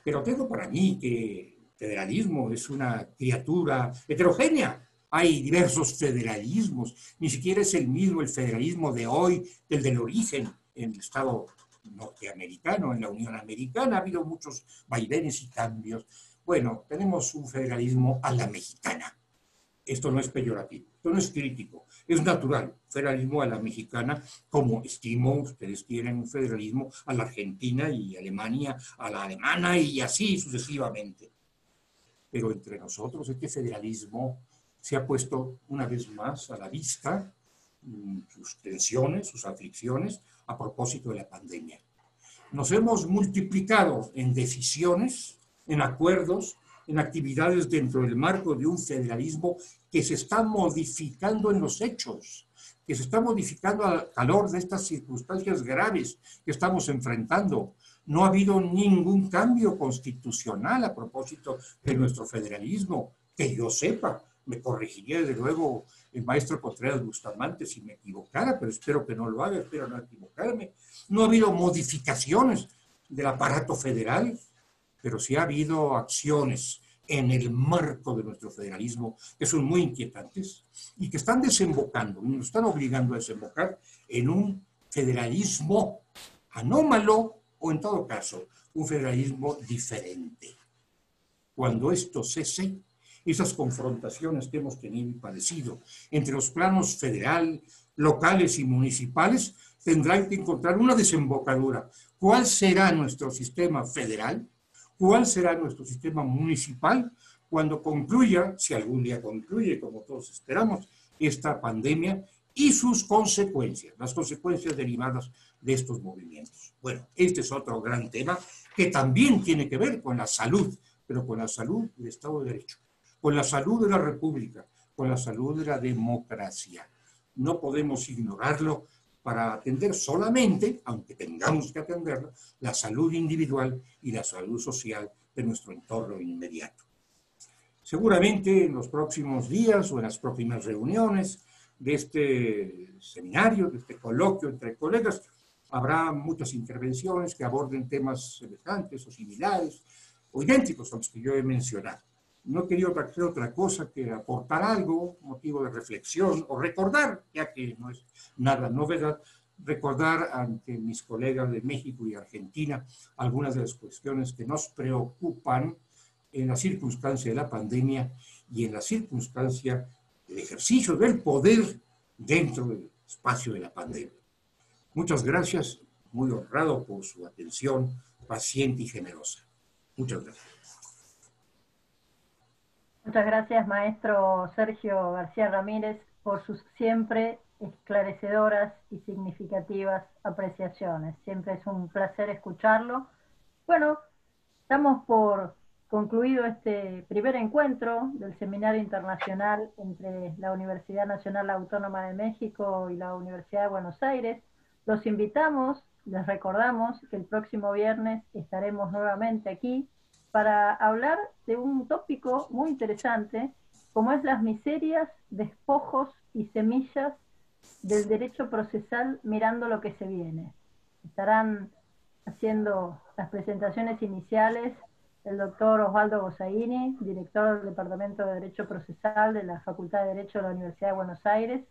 Pero tengo para mí que el federalismo es una criatura heterogénea. Hay diversos federalismos. Ni siquiera es el mismo el federalismo de hoy del origen en el Estado norteamericano, en la Unión Americana. Ha habido muchos vaivenes y cambios. Bueno, tenemos un federalismo a la mexicana. Esto no es peyorativo, esto no es crítico, es natural. Federalismo a la mexicana, como estimo, ustedes quieren un federalismo a la Argentina y Alemania, a la alemana y así sucesivamente. Pero entre nosotros este federalismo se ha puesto una vez más a la vista, sus tensiones, sus aflicciones, a propósito de la pandemia. Nos hemos multiplicado en decisiones, en acuerdos, en actividades dentro del marco de un federalismo que se está modificando en los hechos, que se está modificando al calor de estas circunstancias graves que estamos enfrentando. No ha habido ningún cambio constitucional a propósito de nuestro federalismo, que yo sepa. Me corregiría desde luego el maestro Contreras Bustamante si me equivocara, pero espero que no lo haga, espero no equivocarme. No ha habido modificaciones del aparato federal, pero sí ha habido acciones en el marco de nuestro federalismo que son muy inquietantes y que están desembocando, y nos están obligando a desembocar en un federalismo anómalo o, en todo caso, un federalismo diferente. Cuando esto cese, esas confrontaciones que hemos tenido y padecido entre los planos federal, locales y municipales tendrán que encontrar una desembocadura. ¿Cuál será nuestro sistema federal? ¿Cuál será nuestro sistema municipal cuando concluya, si algún día concluye, como todos esperamos, esta pandemia y sus consecuencias, las consecuencias derivadas de estos movimientos? Bueno, este es otro gran tema que también tiene que ver con la salud, pero con la salud del Estado de Derecho, con la salud de la República, con la salud de la democracia. No podemos ignorarlo para atender solamente, aunque tengamos que atenderlo, la salud individual y la salud social de nuestro entorno inmediato. Seguramente en los próximos días o en las próximas reuniones de este seminario, de este coloquio entre colegas, habrá muchas intervenciones que aborden temas semejantes o similares o idénticos a los que yo he mencionado. No quería hacer otra cosa que aportar algo, motivo de reflexión o recordar, ya que no es nada novedad, recordar ante mis colegas de México y Argentina algunas de las cuestiones que nos preocupan en la circunstancia de la pandemia y en la circunstancia del ejercicio del poder dentro del espacio de la pandemia. Muchas gracias, muy honrado por su atención paciente y generosa. Muchas gracias. Muchas gracias, maestro Sergio García Ramírez, por sus siempre esclarecedoras y significativas apreciaciones. Siempre es un placer escucharlo. Bueno, estamos por concluido este primer encuentro del Seminario Internacional entre la Universidad Nacional Autónoma de México y la Universidad de Buenos Aires. Los invitamos, les recordamos que el próximo viernes estaremos nuevamente aquí para hablar de un tópico muy interesante, como es las miserias, despojos y semillas del derecho procesal mirando lo que se viene. Estarán haciendo las presentaciones iniciales el doctor Osvaldo Gossaini, director del Departamento de Derecho Procesal de la Facultad de Derecho de la Universidad de Buenos Aires,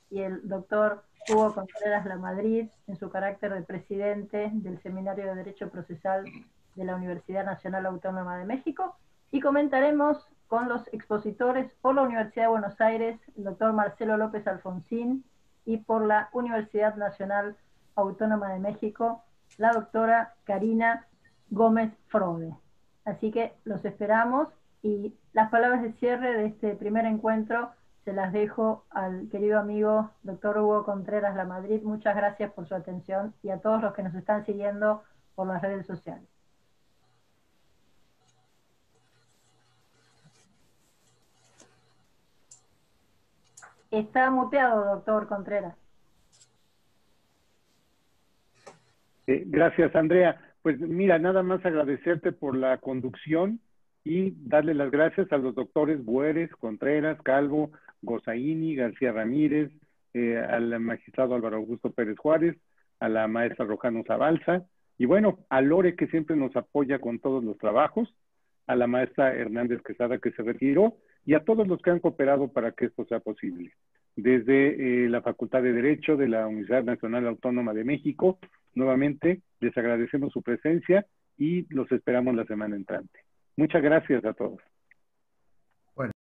y el doctor Hugo Contreras Lamadrid, en su carácter de presidente del Seminario de Derecho Procesal de la Universidad Nacional Autónoma de México, y comentaremos con los expositores por la Universidad de Buenos Aires, el doctor Marcelo López Alfonsín, y por la Universidad Nacional Autónoma de México, la doctora Karina Gómez Frode. Así que los esperamos, y las palabras de cierre de este primer encuentro se las dejo al querido amigo doctor Hugo Contreras Lamadrid. Muchas gracias por su atención, y a todos los que nos están siguiendo por las redes sociales. Está muteado, doctor Contreras. Gracias, Andrea. Pues mira, nada más agradecerte por la conducción y darle las gracias a los doctores Bueres, Contreras, Calvo, Gossaini, García Ramírez, al magistrado Álvaro Augusto Pérez Juárez, a la maestra Rojano Zabalza, y bueno, a Lore, que siempre nos apoya con todos los trabajos, a la maestra Hernández Quesada, que se retiró, y a todos los que han cooperado para que esto sea posible. Desde la Facultad de Derecho de la Universidad Nacional Autónoma de México, nuevamente les agradecemos su presencia y los esperamos la semana entrante. Muchas gracias a todos.